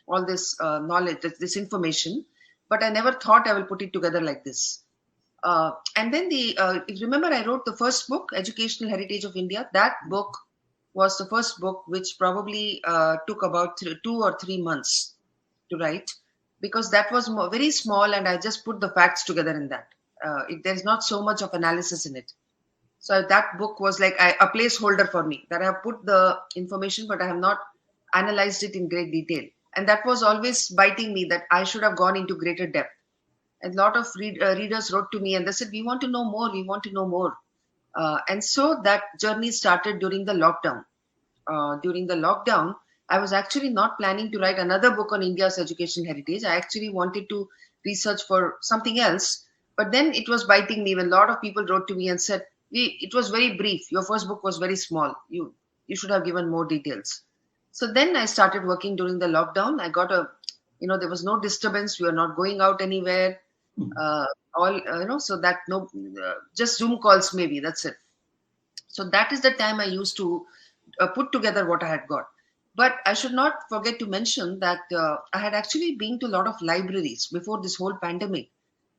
all this knowledge, this information, but I never thought I will put it together like this. And then if you remember, I wrote the first book, Educational Heritage of India. That book was the first book which probably took about 2 or 3 months to write, because that was very small and I just put the facts together in that. There's not so much of analysis in it. So that book was like a placeholder for me, that I have put the information, but I have not analyzed it in great detail. And that was always biting me, that I should have gone into greater depth. And a lot of readers wrote to me and they said, we want to know more, we want to know more. And so that journey started during the lockdown. During the lockdown, I was actually not planning to write another book on India's education heritage. I actually wanted to research for something else. But then it was biting me when a lot of people wrote to me and said, it was very brief. Your first book was very small. You should have given more details. So then I started working during the lockdown. I got there was no disturbance. We were not going out anywhere. So that just Zoom calls maybe, that's it. So that is the time I used to put together what I had got. But I should not forget to mention that I had actually been to a lot of libraries before this whole pandemic.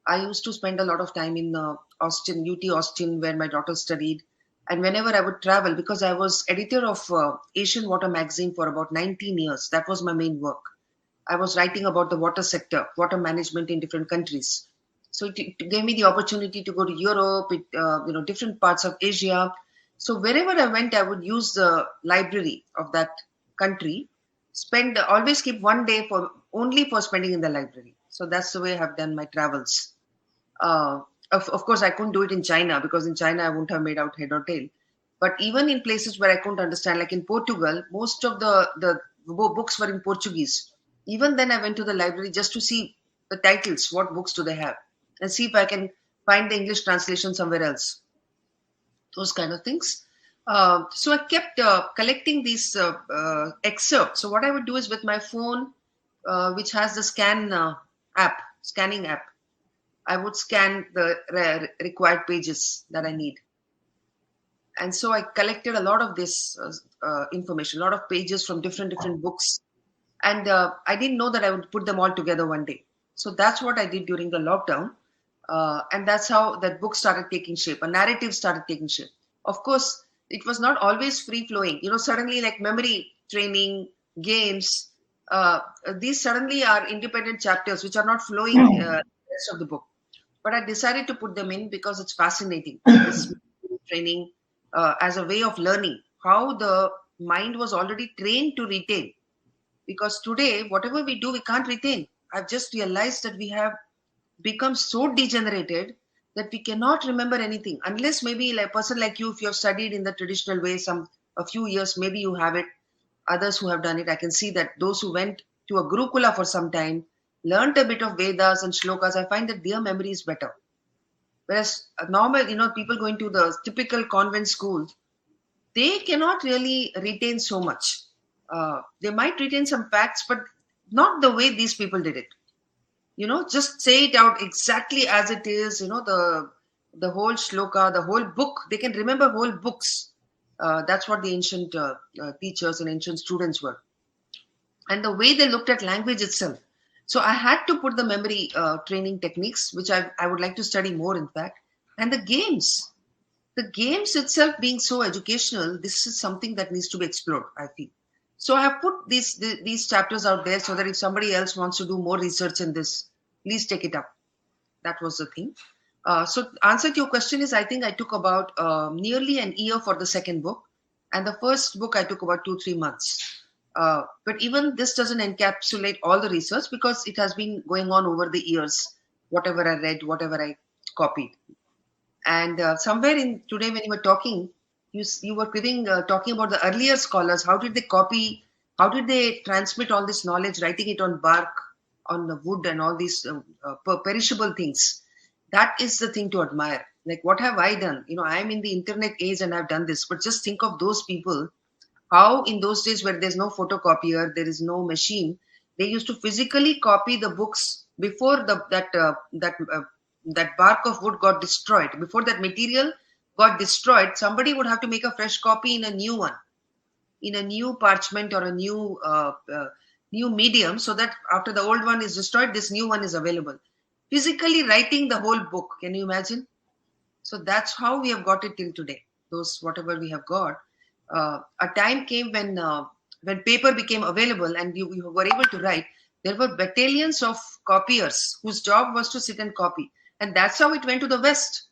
I used to spend a lot of time in Austin, UT Austin, where my daughter studied. And whenever I would travel, because I was editor of Asian Water magazine for about 19 years, that was my main work. I was writing about the water sector, water management in different countries. So it gave me the opportunity to go to Europe, different parts of Asia. So wherever I went, I would use the library of that country, always keep one day only for spending in the library. So that's the way I have done my travels. Of course, I couldn't do it in China, because in China, I wouldn't have made out head or tail. But even in places where I couldn't understand, like in Portugal, most of the books were in Portuguese. Even then, I went to the library just to see the titles, what books do they have, and see if I can find the English translation somewhere else. Those kind of things. So I kept collecting these excerpts. So what I would do is with my phone, which has the scanning app, I would scan the required pages that I need. And so I collected a lot of this information, a lot of pages from different books. And I didn't know that I would put them all together one day. So that's what I did during the lockdown. And that's how that book started taking shape. A narrative started taking shape. Of course, it was not always free flowing. Suddenly like memory training, games, uh, these suddenly are independent chapters which are not flowing the rest of the book. But I decided to put them in because it's fascinating. This training as a way of learning how the mind was already trained to retain. Because today, whatever we do, we can't retain. I've just realized that we have become so degenerated that we cannot remember anything unless maybe like a person like you, if you have studied in the traditional way a few years, maybe you have it. Others who have done it, I can see that those who went to a gurukula for some time, learned a bit of Vedas and shlokas, I find that their memory is better. Whereas normal, people going to the typical convent schools, they cannot really retain so much. They might retain some facts, but not the way these people did it. Just say it out exactly as it is. The whole shloka, the whole book. They can remember whole books. That's what the ancient teachers and ancient students were, and the way they looked at language itself. So I had to put the memory training techniques, which I would like to study more, in fact, and the games. The games itself being so educational, this is something that needs to be explored, I feel. So I have put these chapters out there so that if somebody else wants to do more research in this, please take it up. That was the thing. So answer to your question is, I think I took about nearly an year for the second book, and the first book I took about 2-3 months. But even this doesn't encapsulate all the research because it has been going on over the years, whatever I read, whatever I copied. And somewhere in today, when you were talking, you were talking about the earlier scholars. How did they copy? How did they transmit all this knowledge, writing it on bark, on the wood, and all these perishable things? That is the thing to admire. Like, what have I done? I am in the internet age and I've done this. But just think of those people. How in those days where there's no photocopier, there is no machine, they used to physically copy the books before that bark of wood got destroyed. Before that material got destroyed, somebody would have to make a fresh copy in a new one, in a new parchment or a new medium, so that after the old one is destroyed, this new one is available. Physically writing the whole book. Can you imagine? So that's how we have got it till today. Those whatever we have got. A time came when paper became available and you were able to write. There were battalions of copiers whose job was to sit and copy. And that's how it went to the West.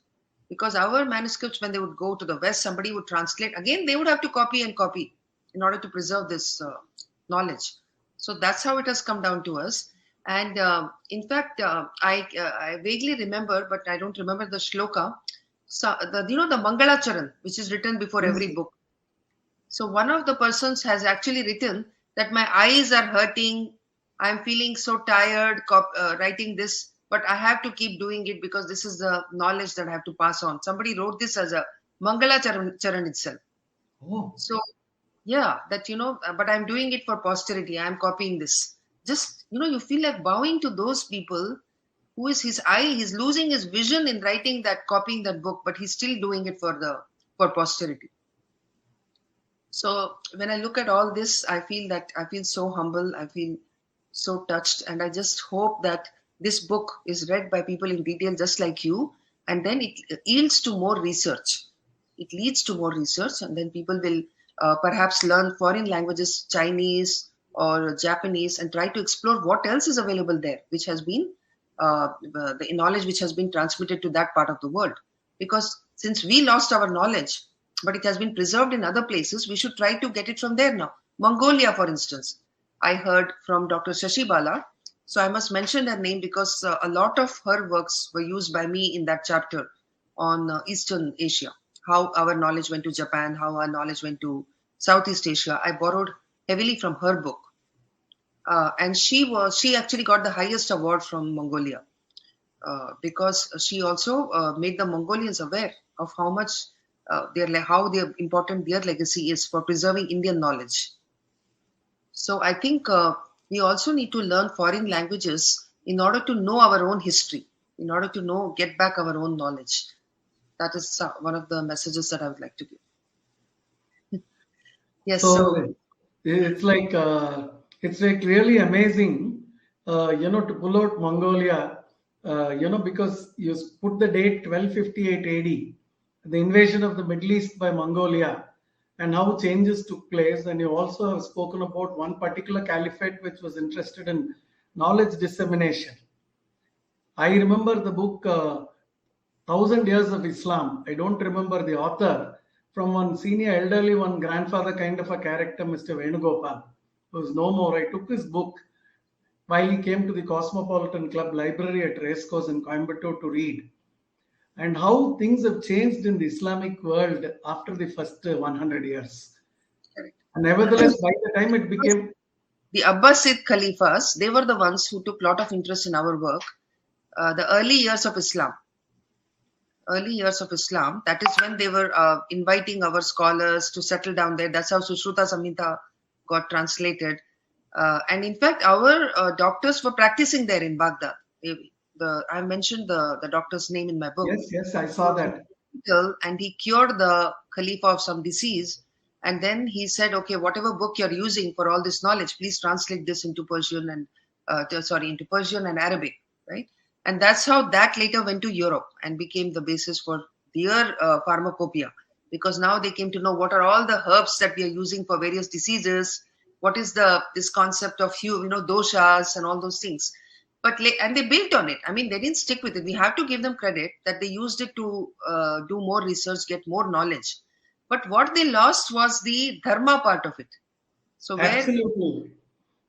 Because our manuscripts, when they would go to the West, somebody would translate. Again, they would have to copy and copy in order to preserve this knowledge. So that's how it has come down to us. And in fact, I vaguely remember, but I don't remember the shloka. So the Mangala Charan, which is written before every book. So one of the persons has actually written that my eyes are hurting. I'm feeling so tired writing this, but I have to keep doing it because this is the knowledge that I have to pass on. Somebody wrote this as a Mangala Charan itself. Oh. So yeah, that, but I'm doing it for posterity. I'm copying this. Just, you feel like bowing to those people who is he's losing his vision in writing that, copying that book, but he's still doing it for posterity. So when I look at all this, I feel so humble. I feel so touched. And I just hope that this book is read by people in detail, just like you. And then it yields to more research. It leads to more research. And then people will perhaps learn foreign languages, Chinese or Japanese, and try to explore what else is available there, which has been the knowledge which has been transmitted to that part of the world. Because since we lost our knowledge, but it has been preserved in other places, we should try to get it from there now. Mongolia, for instance, I heard from Dr. Shashi Bala. So I must mention her name because a lot of her works were used by me in that chapter on Eastern Asia, how our knowledge went to Japan, how our knowledge went to Southeast Asia. I borrowed heavily from her book. And she actually got the highest award from Mongolia because she also made the Mongolians aware of how much how important their legacy is for preserving Indian knowledge. So I think we also need to learn foreign languages in order to know our own history, in order to get back our own knowledge. That is one of the messages that I would like to give. Yes. So it's like really amazing, to pull out Mongolia, because you put the date 1258 AD, the invasion of the Middle East by Mongolia, and how changes took place. And you also have spoken about one particular caliphate which was interested in knowledge dissemination. I remember the book Thousand Years of Islam. I don't remember the author. From one senior elderly, one grandfather kind of a character, Mr. Venugopal, who's no more. I took his book while he came to the Cosmopolitan Club Library at Racecourse in Coimbatore to read, and how things have changed in the Islamic world after the first 100 years. Correct. And nevertheless, by the time it became The Abbasid Khalifas, they were the ones who took a lot of interest in our work. The early years of Islam, that is when they were inviting our scholars to settle down there. That's how Sushruta Samhita got translated. And in fact, our doctors were practicing there in Baghdad. I mentioned the doctor's name in my book. Yes, I saw that. And he cured the Khalifa of some disease. And then he said, okay, whatever book you're using for all this knowledge, please translate this into Persian and Arabic, right? And that's how that later went to Europe and became the basis for their pharmacopoeia. Because now they came to know what are all the herbs that we are using for various diseases. What is this concept of doshas and all those things. And they built on it. I mean, they didn't stick with it. We have to give them credit that they used it to do more research, get more knowledge. But what they lost was the dharma part of it. So Absolutely.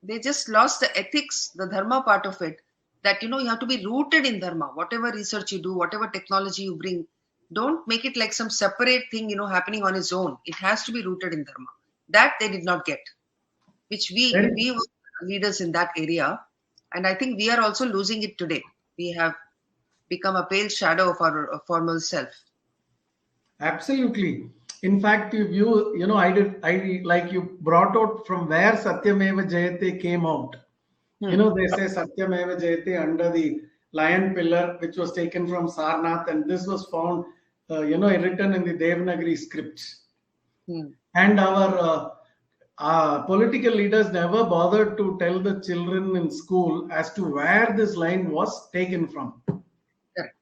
They just lost the ethics, the dharma part of it. That, you have to be rooted in dharma. Whatever research you do, whatever technology you bring, don't make it like some separate thing, happening on its own. It has to be rooted in dharma. That they did not get, which we were leaders in that area. And I think we are also losing it today. We have become a pale shadow of our formal self. Absolutely. In fact, I like you brought out from where Satyameva Jayate came out. They say Satyameva Jayate under the lion pillar, which was taken from Sarnath, and this was found, written in the Devanagari scripts. And our political leaders never bothered to tell the children in school as to where this line was taken from. Correct.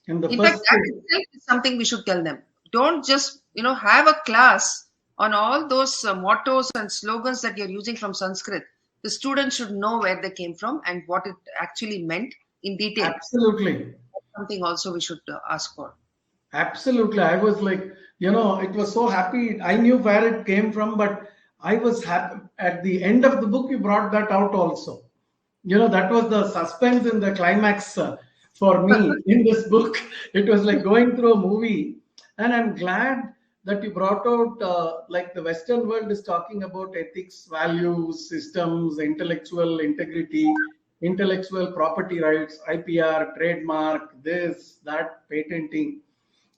In fact, that itself is something we should tell them. Don't just, have a class on all those mottos and slogans that you're using from Sanskrit. The students should know where they came from and what it actually meant in detail. Absolutely. That's something also we should ask for. Absolutely. I was like, it was so happy. I knew where it came from, but I was happy. At the end of the book, you brought that out also. That was the suspense in the climax for me in this book. It was like going through a movie. And I'm glad that you brought out, like the Western world is talking about ethics, values, systems, intellectual integrity, intellectual property rights, IPR, trademark, this, that, patenting.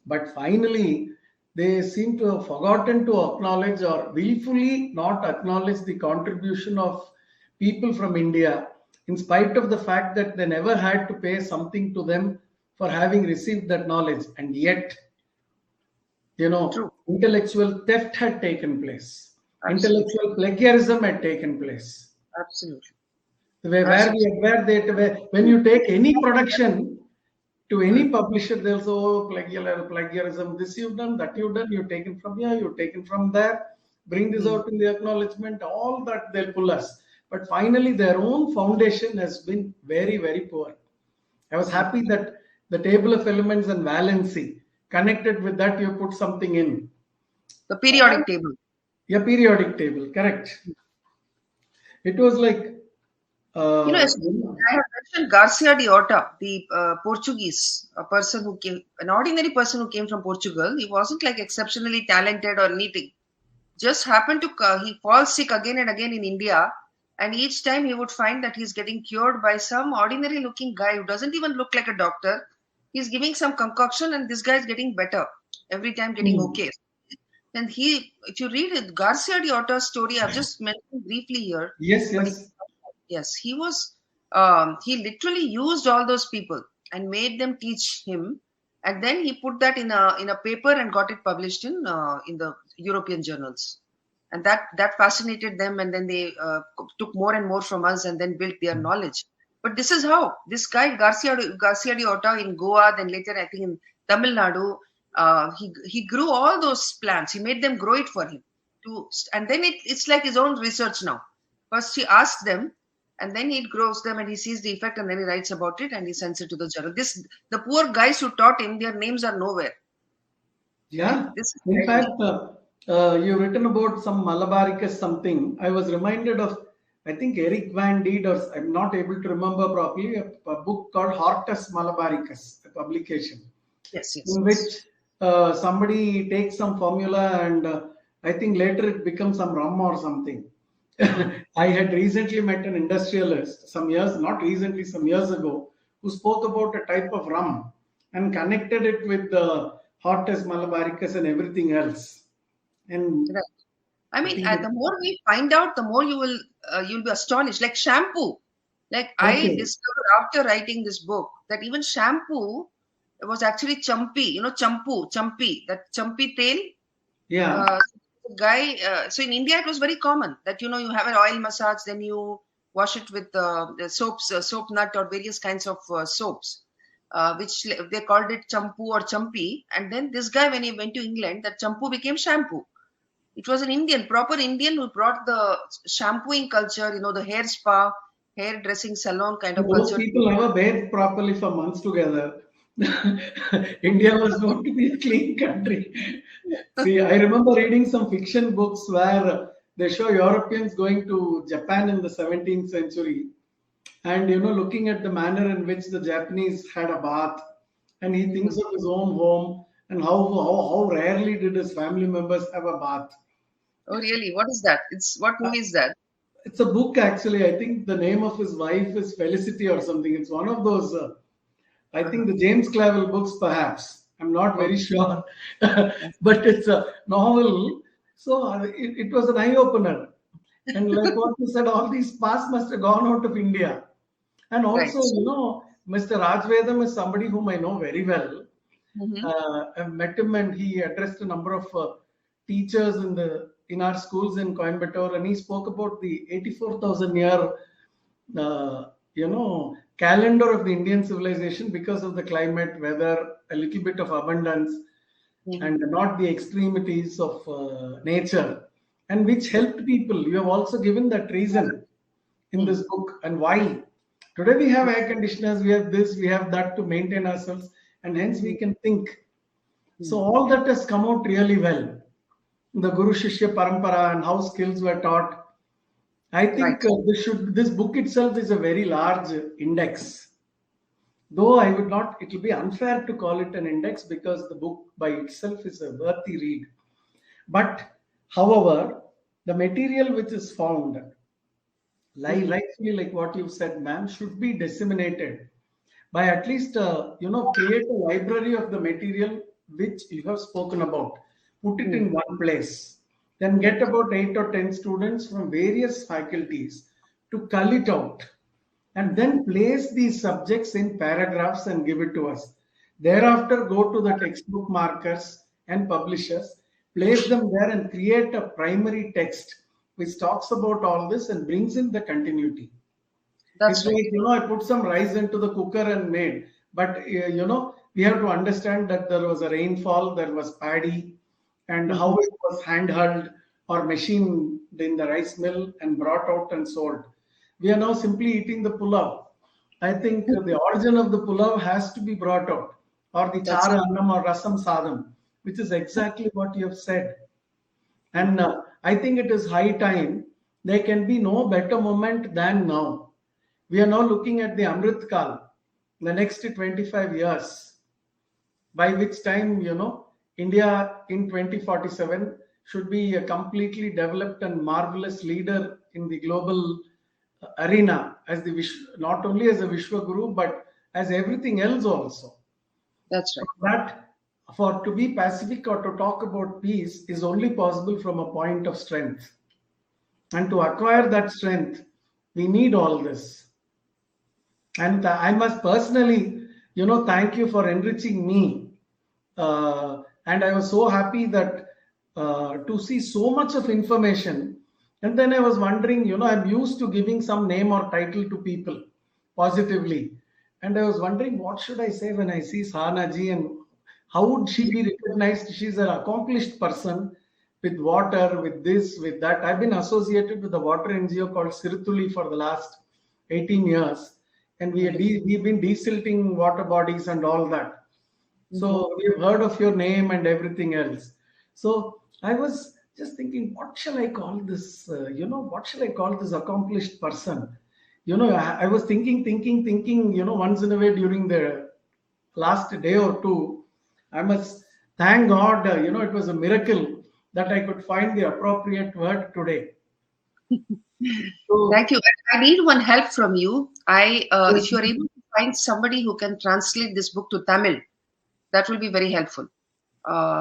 But finally, they seem to have forgotten to acknowledge or willfully not acknowledge the contribution of people from India, in spite of the fact that they never had to pay something to them for having received that knowledge. And yet, True. Intellectual theft had taken place. Absolutely. Intellectual plagiarism had taken place. Absolutely. When you take any production to any publisher, they'll say, oh, plagiarism, this you've done, that you've done, you've taken from here, you've taken from there, bring this out in the acknowledgement, all that they'll pull us. But finally, their own foundation has been very, very poor. I was happy that the table of elements and valency, connected with that, you put something in. The periodic table. Yeah, periodic table, correct. It was like... I have mentioned Garcia de Orta, the Portuguese, an ordinary person who came from Portugal. He wasn't like exceptionally talented or anything. Just happened to, he falls sick again and again in India. And each time he would find that he's getting cured by some ordinary looking guy who doesn't even look like a doctor. He's giving some concoction and this guy is getting better. Every time getting okay. And if you read it, Garcia de Orta's story, I've just mentioned briefly here. Yes, he was, he literally used all those people and made them teach him. And then he put that in a paper and got it published in the European journals. And that fascinated them. And then they took more and more from us and then built their knowledge. But this is how this guy, Garcia de Orta in Goa, then later I think in Tamil Nadu, He grew all those plants. He made them grow it for him and then it's like his own research now. First he asks them, and then he grows them and he sees the effect, and then he writes about it and he sends it to the journal. The poor guys who taught him, their names are nowhere. Right? Yeah. This is In very. fact, you've written about some Malabaricus something. I was reminded of, I think Eric Van Deed, or I'm not able to remember properly, a book called Hortus Malabaricus, a publication, Yes, yes, in which yes. somebody takes some formula and I think later it becomes some rum or something. I had recently met an industrialist some years, not recently, some years ago, who spoke about a type of rum and connected it with the Hortus Malabaricus and everything else. And Right. I I mean, think, the more we find out, the more you'll be astonished. Like shampoo. Like I okay, discovered after writing this book that even shampoo was actually champi. You know, champi, that champi tail. yeah, Uh, guy. So in India, it was very common that you have an oil massage, then you wash it with the soaps, soap nut, or various kinds of soaps, which they called it champu or champi. And then this guy, when he went to England, that champu became shampoo. It was an Indian, proper Indian, who brought the shampooing culture, the hair spa, hairdressing salon kind of those culture. people never bathed properly for months together. India was known to be a clean country. See, I remember reading some fiction books where they show Europeans going to Japan in the 17th century and looking at the manner in which the Japanese had a bath, and he thinks of his own home and how rarely did his family members have a bath. Oh, really? What is that? What movie is that? It's a book actually. I think the name of his wife is Felicity or something. It's one of those. I think Uh-huh. the James Clavell books, perhaps. I'm not very Okay. sure, but it's a novel. So it was an eye opener. And like what you said, all these spas must have gone out of India. And Right. also, Mr. Rajvedam is somebody whom I know very well. Mm-hmm. I've met him and he addressed a number of teachers in our schools in Coimbatore, and he spoke about the 84,000 year calendar of the Indian civilization because of the climate, weather, a little bit of abundance, Mm-hmm. and not the extremities of nature, and which helped people. You have also given that reason in this book and why. Today we have air conditioners, we have this, we have that to maintain ourselves, and hence we can think. So Mm-hmm. all that has come out really well. The Guru Shishya Parampara and how skills were taught. I think Right. this book itself is a very large index. Though I would not, it will be unfair to call it an index because the book by itself is a worthy read. But, however, the material which is found, Mm-hmm. rightfully like what you've said, ma'am, should be disseminated by at least create a library of the material which you have spoken about, put it in one place, then get about 8 or 10 students from various faculties to cull it out, and then place these subjects in paragraphs and give it to us. Thereafter, go to the textbook markers and publishers, place them there and create a primary text which talks about all this and brings in the continuity. It's That's right. like, I put some rice into the cooker and made. But, we have to understand that there was a rainfall, there was paddy, and how Mm-hmm. it was handheld or machined in the rice mill and brought out and sold. We are now simply eating the pulao. I think the origin of the pulao has to be brought out, or the That's chara annam or rasam sadam, which is exactly what you have said. And I think it is high time. There can be no better moment than now. We are now looking at the Amrit Kal, the next 25 years, by which time, India in 2047 should be a completely developed and marvelous leader in the global arena as not only as a Vishwa Guru, but as everything else also. That's right. That for to be Pacific or to talk about peace is only possible from a point of strength. And to acquire that strength, we need all this. And I must personally, thank you for enriching me. And I was so happy that to see so much of information. And then I was wondering, I'm used to giving some name or title to people positively. And I was wondering, what should I say when I see Sahana ji and how would she be recognized? She's an accomplished person with water, with this, with that. I've been associated with a water NGO called Sirtuli for the last 18 years, and we've been desilting water bodies and all that. So we've heard of your name and everything else. So I was just thinking, what shall I call this? What shall I call this accomplished person? I was thinking. Once in a way during the last day or two, I must thank God. It was a miracle that I could find the appropriate word today. So, Thank you. I need one help from you. yes, If you're able to find somebody who can translate this book to Tamil, that will be very helpful.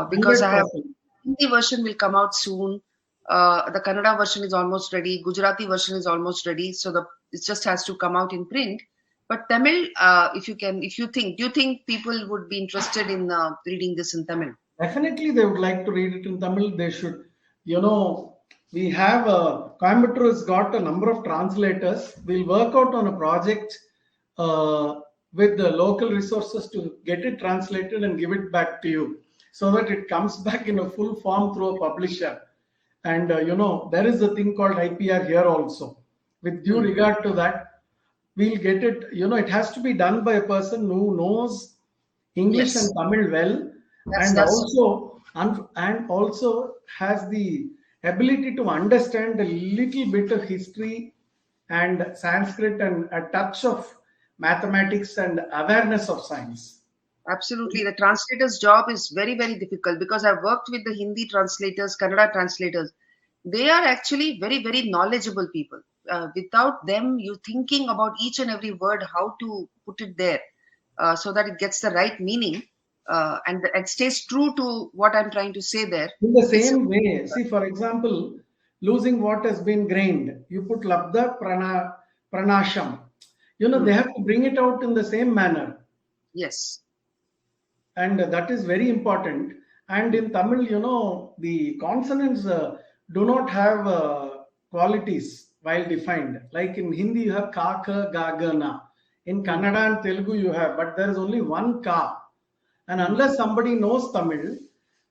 Because I have 100%. Hindi version will come out soon. The Kannada version is almost ready. Gujarati version is almost ready. So it just has to come out in print. But Tamil, if do you think people would be interested in reading this in Tamil? Definitely, they would like to read it in Tamil. They should, we have Coimbatore has got a number of translators. We'll work out on a project with the local resources to get it translated and give it back to you so that it comes back in a full form through a publisher. And there is a thing called IPR here also. With due regard to that, we'll get it. It has to be done by a person who knows English and Yes, Tamil well, that's and that's also has the ability to understand a little bit of history and Sanskrit and a touch of mathematics and awareness of science. absolutely. The translator's job is very, very difficult because I've worked with the Hindi translators, Kannada translators. They are actually very, very knowledgeable people. Without them, you thinking about each and every word, how to put it there, so that it gets the right meaning, and stays true to what I'm trying to say there. In the It's same way, see, for example, losing what has been grained, you put labda pranasham. They have to bring it out in the same manner, yes, and that is very important. And in Tamil, the consonants do not have qualities while defined. Like in Hindi you have ka ka ga ga na. In Kannada and Telugu you have, but there is only one ka. And unless somebody knows Tamil,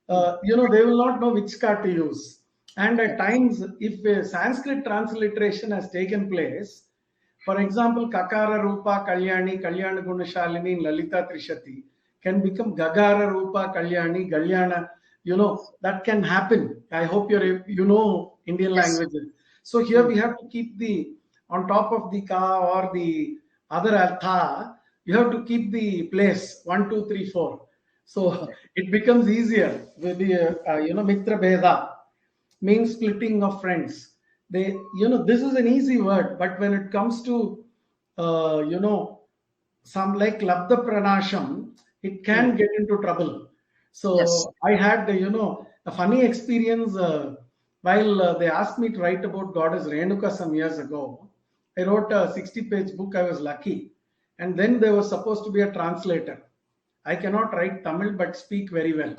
they will not know which ka to use. And at times, if a Sanskrit transliteration has taken place, for example, Kakara Rupa Kalyani, Kalyana Gunashalini, Lalita Trishati can become Gagara Rupa Kalyani, Galyana. That can happen. I hope you know Indian yes, languages. So here we have to keep the, on top of the ka or the other tha, you have to keep the place 1, 2, 3, 4. So it becomes easier with the, Mitra Bheda means splitting of friends. This is an easy word, but when it comes to some like labda pranasham, it can get into trouble. yes, So I had a funny experience while they asked me to write about goddess Renuka some years ago. I wrote a 60-page book. I was lucky, and then there was supposed to be a translator. I cannot write Tamil but speak very well.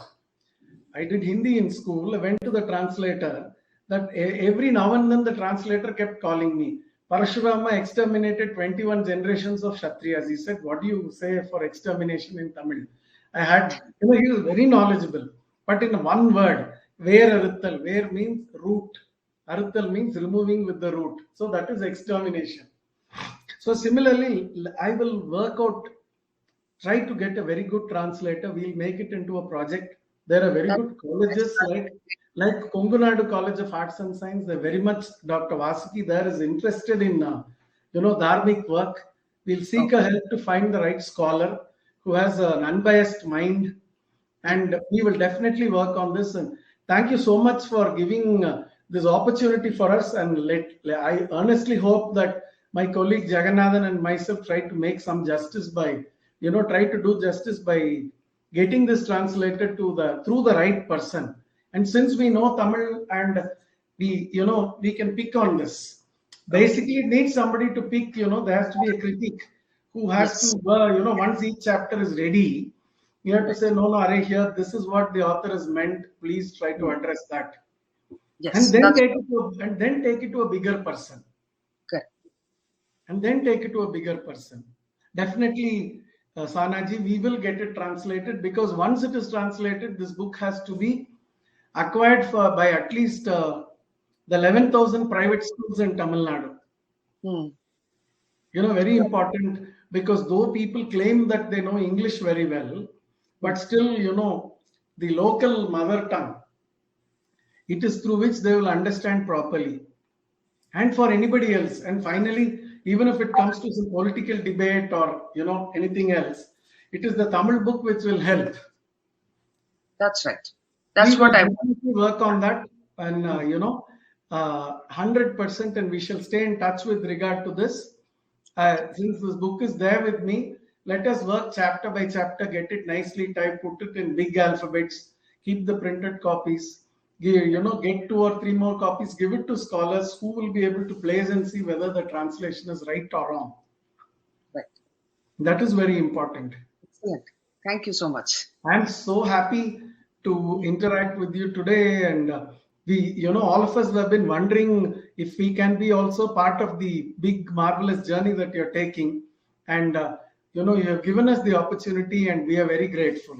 I did Hindi in school. I went to the translator. That every now and then the translator kept calling me. Parashurama exterminated 21 generations of Kshatriyas. He said, "What do you say for extermination in Tamil?" I had, he was very knowledgeable. But in one word, Ver Aruttal. Ver means root. Aruttal means removing with the root. So that is extermination. So similarly, I will work out, try to get a very good translator. We'll make it into a project. There are very that, good that's colleges like Kongunadu College of Arts and Science. They're very much, Dr. Vasuki there is interested in dharmic work. We'll seek a help to find the right scholar who has an unbiased mind, and we will definitely work on this. And thank you so much for giving this opportunity for us. And I earnestly hope that my colleague Jagannathan and myself try to make some justice by, try to do justice by getting this translated through the right person. And since we know Tamil and we can pick on this. Basically, it needs somebody to pick. There has to be a critic who has to, yes, once each chapter is ready, you have to say, no, Are, here, this is what the author has meant. Please try to address that. And yes, then that's take it to a bigger person. correct. And then take it to a bigger person. Definitely, Sanaji, we will get it translated, because once it is translated, this book has to be acquired by at least the 11,000 private schools in Tamil Nadu. Hmm. Very important, because though people claim that they know English very well, but still, the local mother tongue, it is through which they will understand properly. And for anybody else, and finally, even if it comes to some political debate or anything else, it is the Tamil book which will help. That's right. We That's will what I definitely work on that, and 100%, and we shall stay in touch with regard to this. Since this book is there with me, let us work chapter by chapter, get it nicely typed, put it in big alphabets, keep the printed copies, get 2 or 3 more copies, give it to scholars who will be able to place and see whether the translation is right or wrong. Right. That is very important. Excellent. Thank you so much. I'm so happy to interact with you today, and we, all of us have been wondering if we can be also part of the big, marvelous journey that you're taking, and you have given us the opportunity, and we are very grateful.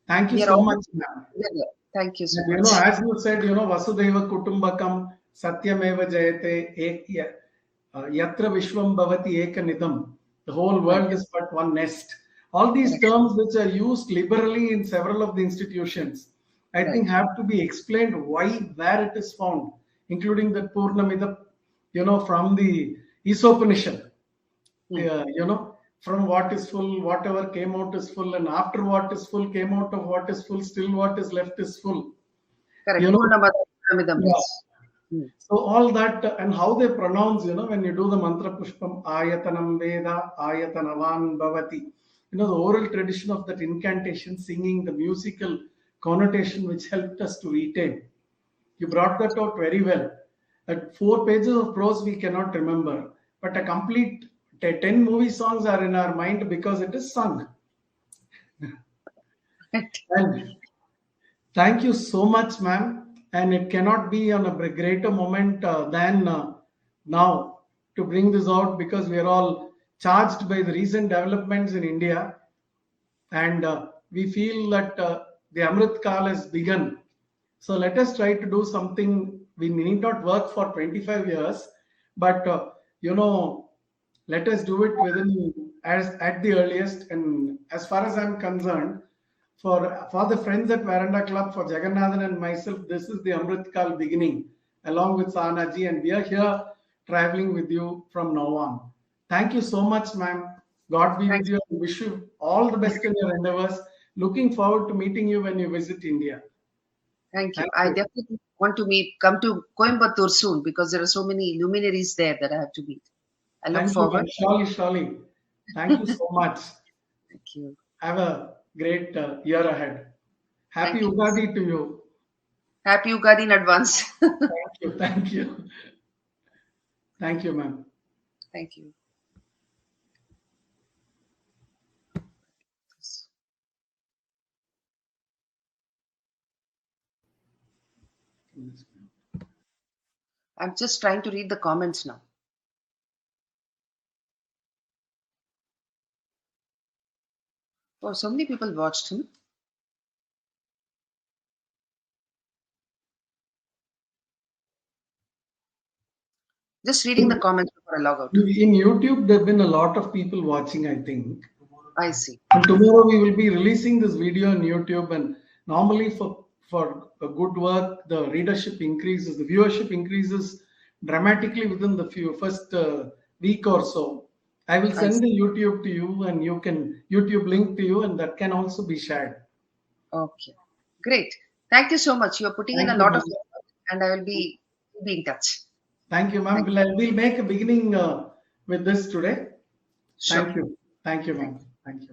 Thank you We are so all much, ma'am. together. Thank you so And, much. as you said, Vasudhaiva Kutumbakam Satyameva Jayate Yatra Vishwam Bhavati Ekanidam. The whole world is but one nest. All these terms which are used liberally in several of the institutions, I think have to be explained why, where it is found, including the Purnamida, from the Isopanishad, from what is full, whatever came out is full, and after what is full came out of what is full, still what is left is full. Correct. So all that, and how they pronounce, when you do the mantra pushpam, ayatanam veda, ayatanavan bhavati, the oral tradition of that incantation, singing, the musical connotation which helped us to retain. You brought that out very well. At 4 pages of prose we cannot remember, but a complete 10 movie songs are in our mind because it is sung. And thank you so much, ma'am. And it cannot be on a greater moment than now to bring this out, because we are all charged by the recent developments in India, and we feel that the Amrit Kal has begun. So let us try to do something. We need not work for 25 years, but let us do it within, as at the earliest. And as far as I'm concerned, for the friends at Verandah Club, for Jagannathan and myself, this is the Amrit Kal beginning, along with Sahana ji, and we are here traveling with you from now on. Thank you so much, ma'am. God be with you. I wish you all the best in your endeavors. Looking forward to meeting you when you visit India. Thank you. I definitely want to come to Coimbatore soon, because there are so many luminaries there that I have to meet. I look forward. Surely. Thank you so much. Thank you. Have a great year ahead. Happy Ugadi to you. Happy Ugadi in advance. Thank you. Thank you, ma'am. Thank you. I'm just trying to read the comments now. Oh, so many people watched him. Just reading the comments before I log out. In YouTube, there have been a lot of people watching, I think. I see. And tomorrow we will be releasing this video on YouTube, and normally for a good work, the readership increases, the viewership increases dramatically within the first week or so. I will send the YouTube to you, and you can YouTube link to you, and that can also be shared. Okay, great. Thank you so much. You are putting in a lot of effort, and I will be in touch. Thank you, ma'am. We'll make a beginning with this today. Sure. Thank you. Thank you, ma'am. Thank you.